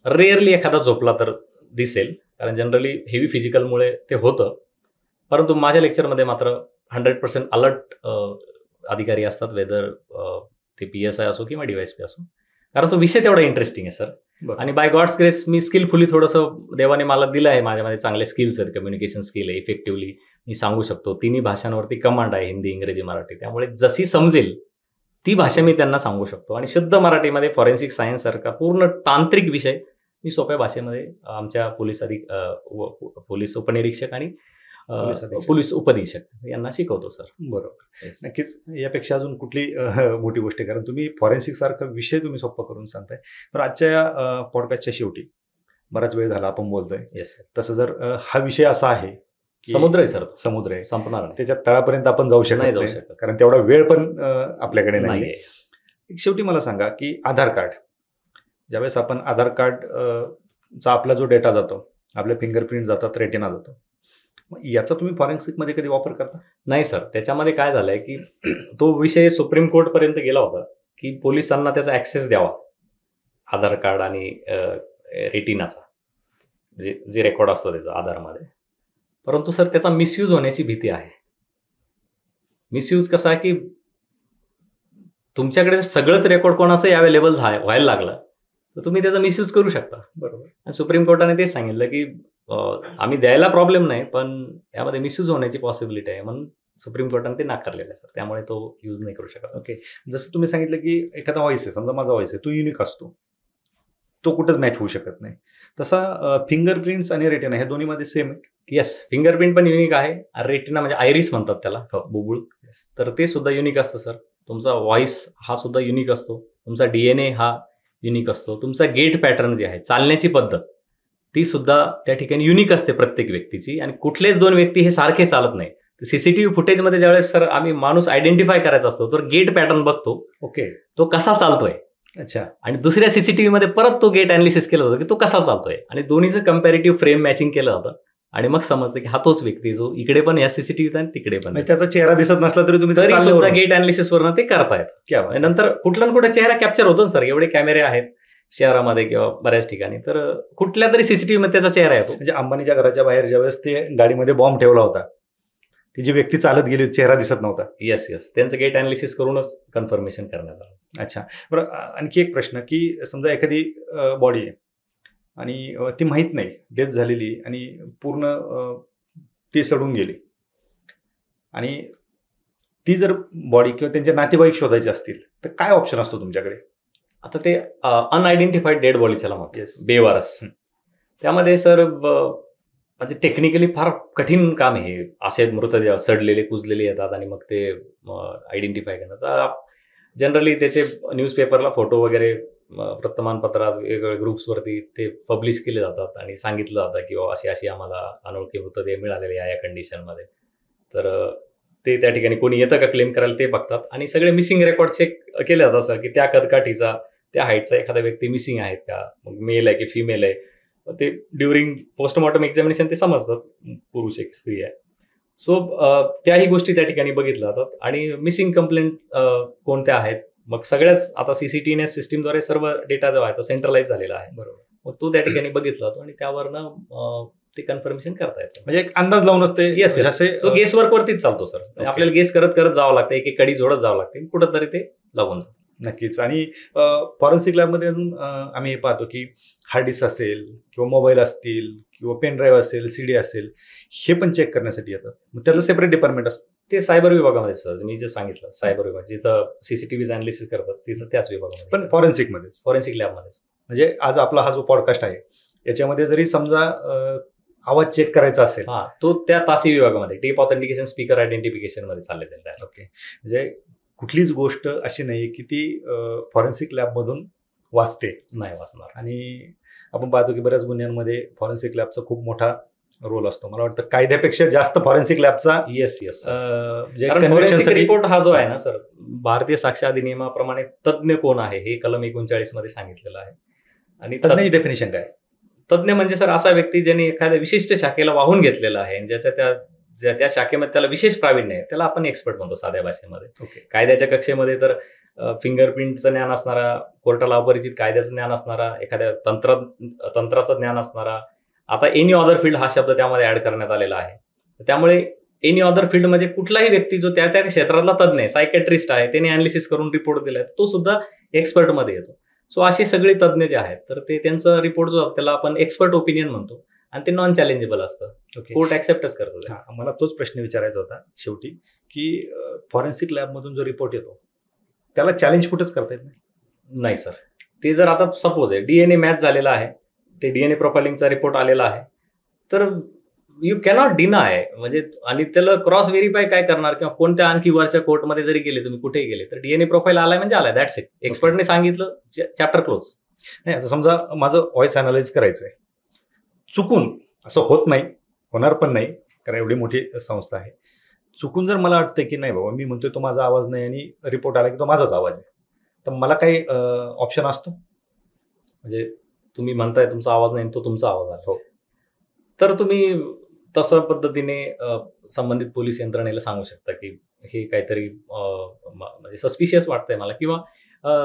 रेअरली एखादा झोपला तर दिसेल, कारण जनरली हेवी फिजिकलमुळे ते होतं. परंतु माझ्या लेक्चरमध्ये मात्र 100% अलर्ट अधिकारी असतात, वेदर ते PSI असो किंवा DYSP असो, कारण तो विषय तेवढा इंटरेस्टिंग आहे सर. आणि बाय गॉड्स ग्रेस मी स्किलफुली थोडंसं देवाने मला दिलं आहे, माझ्यामध्ये चांगले स्किल्स आहेत, कम्युनिकेशन स्किल आहे, इफेक्टिव्हली मी सांगू शकतो. तिन्ही भाषांवरती कमांड आहे, हिंदी, इंग्रजी, मराठी. त्यामुळे जशी समजेल ती भाषा मी त्यांना सांगू शकतो. आणि शुद्ध मराठीमध्ये फॉरेन्सिक सायन्स सारखा पूर्ण तांत्रिक विषय मी सोप्या भाषेमध्ये आमच्या पोलीस उपनिरीक्षक आणि पोलीस उपधीक्षक यांना शिकवतो सर. बरोबर, नक्कीच. यापेक्षा अजून कुठली मोठी गोष्ट आहे, कारण तुम्ही फॉरेन्सिक सारखा विषय तुम्ही सोप्पा करून सांगताय. पण आजच्या पॉडकास्टच्या शेवटी बराच वेळ झाला आपण बोलतोय. येस. तसं जर हा विषय असा आहे, समुद्र आहे सर, समुद्र आहे, संपणार नाही, त्याच्या तळापर्यंत आपण जाऊ शकत नाही, कारण तेवढा वेळ पण आपल्याकडे नाही. शेवटी मला सांगा की आधार कार्ड, ज्यावेळेस आपण आधार कार्ड चा आपला जो डेटा जातो, आपले फिंगरप्रिंट जातात, रेटिना जातो, याचा तुम्ही फॉरेन्सिकमध्ये कधी वापर करता? नाही सर. त्याच्यामध्ये काय झालंय की तो विषय सुप्रीम कोर्टपर्यंत गेला होता की पोलिसांना त्याचा ऍक्सेस द्यावा, आधार कार्ड आणि रेटिनाचा, म्हणजे जे रेकॉर्ड असतं त्याचं आधारमध्ये. परंतु सर त्याचा मिसयूज होण्याची भीती आहे. मिसयूज कसा की तुमच्याकडे सगळंच रेकॉर्ड कोणाचंही अवेलेबल व्हायला लागलं तर तुम्ही त्याचा मिसयूज करू शकता. बरोबर. आणि सुप्रीम कोर्टाने तेच सांगितलं की आम्ही द्यायला प्रॉब्लेम नाही, पण यामध्ये मिसयूज होण्याची पॉसिबिलिटी आहे, म्हणून सुप्रीम कोर्टाने ते नाकारलेलं आहे सर. त्यामुळे तो यूज नाही करू शकत. ओके. जसं तुम्ही सांगितलं की एखादा व्हॉइस आहे, समजा माझा व्हॉइस आहे, तो युनिक असतो, तो कुठंच मॅच होऊ शकत नाही. तसा फिंगरप्रिंट्स आणि रेटिना हे दोन्हीमध्ये सेम आहे? येस, फिंगरप्रिंट पण युनिक आहे. रेटिना म्हणजे आयरिस म्हणतात त्याला, बुबुळ, तर ते सुद्धा युनिक असतं सर. तुमचा व्हॉइस हा सुद्धा युनिक असतो, तुमचा DNA हा युनिक असतो, तुमचा गेट पॅटर्न जे आहे, चालण्याची पद्धत, ती सुद्धा त्या ठिकाणी युनिक असते प्रत्येक व्यक्तीची. आणि कुठलेच दोन व्यक्ती हे सारखे चालत नाही. CCTV फुटेजमध्ये ज्यावेळेस सर आम्ही माणूस आयडेंटिफाय करायचा असतो तर गेट पॅटर्न बघतो, ओके, तो कसा चालतोय. अच्छा. आणि दुसऱ्या CCTV मध्ये परत तो गेट अनालिसिस केलं होतं की तो कसा चालतोय, आणि दोन्हीचं कम्पॅरेटिव्ह फ्रेम मॅचिंग केलं होतं. आणि मग समजतं की हा तोच व्यक्ती जो इकडे पण या CCTV आणि तिकडे पण. त्याचा चेहरा दिसत नसला तरी तुम्ही तरी सुद्धा गेट अनालिसिस वरनं ते करतायत. नंतर कुठला ना कुठे चेहरा कॅप्चर होतो सर. एवढे कॅमेरे आहेत शहरामध्ये किंवा बऱ्याच ठिकाणी, तर कुठल्या तरी CCTV मध्ये त्याचा चेहरा येतो. म्हणजे अंबानीच्या घराच्या बाहेर ज्यावेळेस ते गाडीमध्ये बॉम्ब ठेवला होता, ती जी व्यक्ती चालत गेली, चेहरा दिसत नव्हता. येस, त्यांचं गेट अनालिसिस करूनच कन्फर्मेशन करण्यात आलं. अच्छा. बरं, आणखी एक प्रश्न की समजा एखादी बॉडी आहे आणि ती माहीत नाही, डेथ झालेली आणि पूर्ण ती सडून गेली, आणि ती जर बॉडी किंवा त्यांचे नातेवाईक शोधायचे असतील तर काय ऑप्शन असतो तुमच्याकडे? आता ते अनआयडेंटिफाईड डेड बॉडीच्याला म्हणतात, बेवारस. त्यामध्ये सर म्हणजे टेक्निकली फार कठीण काम आहे. असे मृतदेह सडलेले कुजलेले येतात आणि मग ते आयडेंटिफाय करण्याचा. जनरली त्याचे न्यूजपेपरला फोटो वगैरे, वर्तमानपत्रात, वेगवेगळ्या ग्रुप्सवरती ते पब्लिश केले जातात आणि सांगितलं जातं की अशी अशी आम्हाला अनोळखी मृतदेह मिळालेले या कंडिशनमध्ये. तर ते त्या ठिकाणी कोणी येतं का क्लेम करायला ते बघतात. आणि सगळे मिसिंग रेकॉर्ड चेक केले जातात सर, की त्या कदकाठीचा, त्या हाईटचा एखादा व्यक्ती मिसिंग आहेत का, मग मेल आहे की फिमेल आहे. ते ड्युरिंग पोस्टमॉर्टम एक्झामिनेशन ते समजतात, पुरुष एक स्त्री आहे. सो त्याही गोष्टी त्या ठिकाणी बघितल्या जातात. आणि मिसिंग कंप्लेंट कोणत्या आहेत, मग सगळ्याच आता CCTV सिस्टीमद्वारे सर्व डेटा जो आहे तो सेंट्रलाइज झालेला आहे. बरोबर. मग तो त्या ठिकाणी बघितला जातो आणि त्यावरनं ते कन्फर्मेशन करता येतं. म्हणजे एक अंदाज लावून असते. येस, तो गेस वर्क वरतीच चालतो सर. आपल्याला गेस करत करत जावं लागतं, एक एक कडी जोडत जावं लागते, कुठंतरी ते लागून जातं. नक्कीच. आणि फॉरेन्सिक लॅबमध्ये अजून आम्ही हे पाहतो की हार्ड डिस्क असेल किंवा मोबाईल असतील किंवा पेन ड्राईव्ह असेल, CD असेल, हे पण चेक करण्यासाठी येतं. मग त्याचं सेपरेट डिपार्टमेंट असतं. ते सायबर विभागामध्ये सर, मी जे सांगितलं सायबर विभाग, जिथं CCTV अनालिसिस करतात तिथं त्याच विभागामध्ये. पण फॉरेन्सिकमध्येच, फॉरेन्सिक लॅबमध्येच. म्हणजे आज आपला हा जो पॉडकास्ट आहे याच्यामध्ये जरी समजा आवाज चेक करायचा असेल, तो त्या तासी विभागामध्ये टेप ऑथेंटिकेशन, स्पीकर आयडेंटिफिकेशन मध्ये चाललेलं आहे. ओके. म्हणजे कुठलीच गोष्ट अशी नाही की ती फॉरेन्सिक लॅबमधून वाचते, नाही वाचणार. आणि आपण पाहतो की बऱ्याच गुन्ह्यांमध्ये फॉरेन्सिक लॅबचा खूप मोठा रोल असतो. मला वाटतं कायद्यापेक्षा जास्त फॉरेन्सिक लॅबचा. येस, रिपोर्ट हा जो आहे ना सर, भारतीय साक्ष अधिनियमाप्रमाणे तज्ज्ञ कोण आहे हे कलम 39 मध्ये सांगितलेलं आहे. आणि तज्ञाची डेफिनेशन काय? तज्ञ म्हणजे सर असा व्यक्ती ज्यांनी एखाद्या विशिष्ट शाखेला वाहून घेतलेला आहे आणि त्या शाखेमध्ये त्याला विशेष प्रावीण्य आहे, त्याला आपण एक्सपर्ट म्हणतो साध्या भाषेमध्ये. ओके. कायद्याच्या कक्षेमध्ये तर फिंगरप्रिंटचं ज्ञान असणारा, कोर्टाला अपरिचित कायद्याचं ज्ञान असणारा, एखाद्या तंत्राचं ज्ञान असणारा, आता एनी अदर फील्ड हा शब्द त्यामध्ये ऍड करण्यात आलेला आहे. त्यामुळे एनी अदर फील्ड म्हणजे कुठलाही व्यक्ती जो त्या क्षेत्रातला तज्ञ आहे, सायकॅट्रिस्ट आहे, त्याने अनालिसिस करून रिपोर्ट दिलाय, तो सुद्धा एक्सपर्टमध्ये येतो. सो असे सगळे तज्ञ जे आहेत तर ते त्यांचा रिपोर्ट जो त्याला आपण एक्सपर्ट ओपिनियन म्हणतो आणि ते नॉन चॅलेंजेबल असतं. ओके. कोर्ट ऍक्सेप्टच करतो. मला तोच प्रश्न विचारायचा होता शेवटी, की फॉरेन्सिक लॅबमधून जो रिपोर्ट येतो त्याला चॅलेंज कुठेच करता येत नाही सर. ते जर आता सपोज आहे डीएनए मॅच झालेला आहे, ते डीएनए प्रोफाइलिंगचा रिपोर्ट आलेला आहे, तर यू कॅनॉट डिनाय, म्हणजे आणि त्याला क्रॉस व्हेरीफाय काय करणार, किंवा कोणत्या आणखी वरच्या कोर्टमध्ये जरी गेले, तुम्ही कुठेही गेले, तर डीएनए प्रोफाईल आलाय म्हणजे आलाय, दॅट्स इट. एक्सपर्टने सांगितलं, चॅप्टर क्लोज. नाही, आता समजा माझं व्हॉइस अनालाइज करायचंय, चुकून असं होत नाही, होणार पण नाही, कारण एवढी मोठी संस्था आहे. चुकून जर मला वाटतं की नाही बाबा मी म्हणतोय तो माझा आवाज नाही आणि रिपोर्ट आला की तो माझाच आवाज आहे, तर मला काही ऑप्शन असतो? म्हणजे तुम्ही म्हणताय तुमचा आवाज नाही, तो तुमचा आवाज आहे, हो, तर तुम्ही तसं पद्धतीने संबंधित पोलीस यंत्रणेला सांगू शकता की हे काहीतरी म्हणजे सस्पिशियस वाटतंय मला, किंवा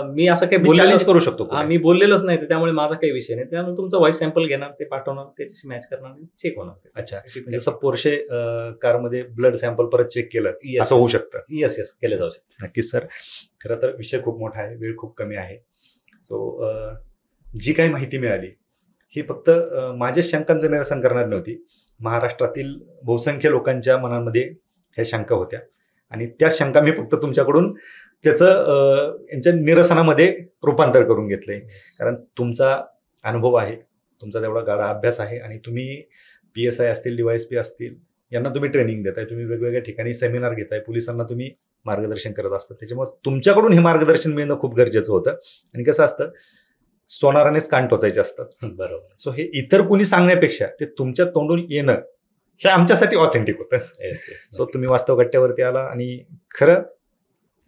मी असं काही चॅलेंज करू शकतो. मी बोललेलोच नाही, त्यामुळे माझा काही विषय नाही, त्यामुळे तुमचं व्हॉइस सॅम्पल घेणार, ते पाठवणार, त्याच्याशी मॅच करणार, चेक होणार. अच्छा, जसं पोर्शे कारमध्ये ब्लड सॅम्पल परत चेक केलं असं होऊ शकतं? येस, केलं जाऊ शकतं. नक्कीच सर. खरं तर विषय खूप मोठा आहे, वेळ खूप कमी आहे. सो जी काही माहिती मिळाली ही फक्त माझ्या शंकांचं निरसन करणार नव्हती, महाराष्ट्रातील बहुसंख्य लोकांच्या मनामध्ये ह्या शंका होत्या आणि त्या शंका मी फक्त तुमच्याकडून त्याचं यांच्या निरसनामध्ये रूपांतर करून घेतलंय. कारण तुमचा अनुभव आहे, तुमचा तेवढा गाढा अभ्यास आहे आणि तुम्ही PSI असतील, DYSP असतील, यांना तुम्ही ट्रेनिंग देताय, तुम्ही वेगवेगळ्या ठिकाणी सेमिनार घेताय, पोलिसांना तुम्ही मार्गदर्शन करत असतात, त्याच्यामुळे तुमच्याकडून हे मार्गदर्शन मिळणं खूप गरजेचं होतं. आणि कसं असतं, सोनारानेच कान टोचायचे असतात. बरोबर. सो हे इतर कुणी सांगण्यापेक्षा ते तुमच्या तोंडून येणं हे आमच्यासाठी ऑथेंटिक होतं. सो तुम्ही वास्तव गट्ट्यावरती आला आणि खरं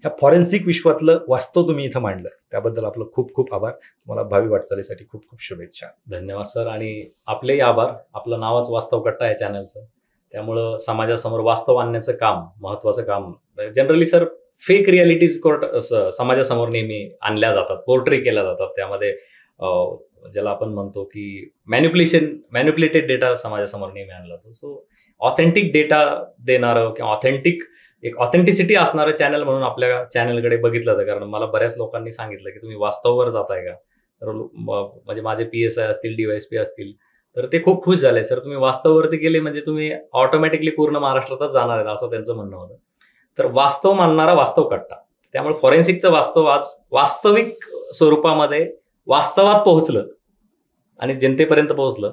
या फॉरेन्सिक विश्वातलं वास्तव तुम्ही इथं मांडलं, त्याबद्दल आपलं खूप खूप आभार. तुम्हाला भावी वाटचालीसाठी खूप खूप शुभेच्छा. धन्यवाद सर. आणि आपलेही आभार. आपलं नावच वास्तव कट्टा आहे चॅनलचं, त्यामुळं समाजासमोर वास्तव आणण्याचं काम, महत्वाचं काम. जनरली सर फेक रियालिटीज समाजासमोर नेहमी आणल्या जातात, पोर्ट्रे केल्या जातात, त्यामध्ये ज्याला आपण म्हणतो की मॅन्युप्युलेटेड डेटा समाजासमोर नेहमी आणला जातो. सो ऑथेंटिक डेटा देणारं किंवा ऑथेंटिसिटी असणारं चॅनल म्हणून आपल्या चॅनलकडे बघितलं जातं. कारण मला बऱ्याच लोकांनी सांगितलं की तुम्ही वास्तवावर जाताय का, तर म्हणजे माझे PSI असतील, DYSP असतील, तर ते खूप खुश झाले, सर तुम्ही वास्तवावरती गेले म्हणजे तुम्ही ऑटोमॅटिकली पूर्ण महाराष्ट्रातच जाणार आहेत, असं त्यांचं म्हणणं होतं. तर वास्तव मानणारा वास्तव कट्टा. त्यामुळे फॉरेन्सिकचं वास्तव आज वास्तविक स्वरूपामध्ये वास्तवात पोहोचलं आणि जनतेपर्यंत पोहोचलं,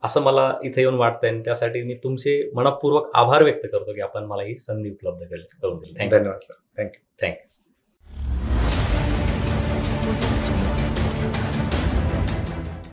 असं मला इथे येऊन वाटतंय. आणि त्यासाठी मी तुमचे मनपूर्वक आभार व्यक्त करतो की आपण मला ही संधी उपलब्ध करून दिली. धन्यवाद सर. थँक्यू.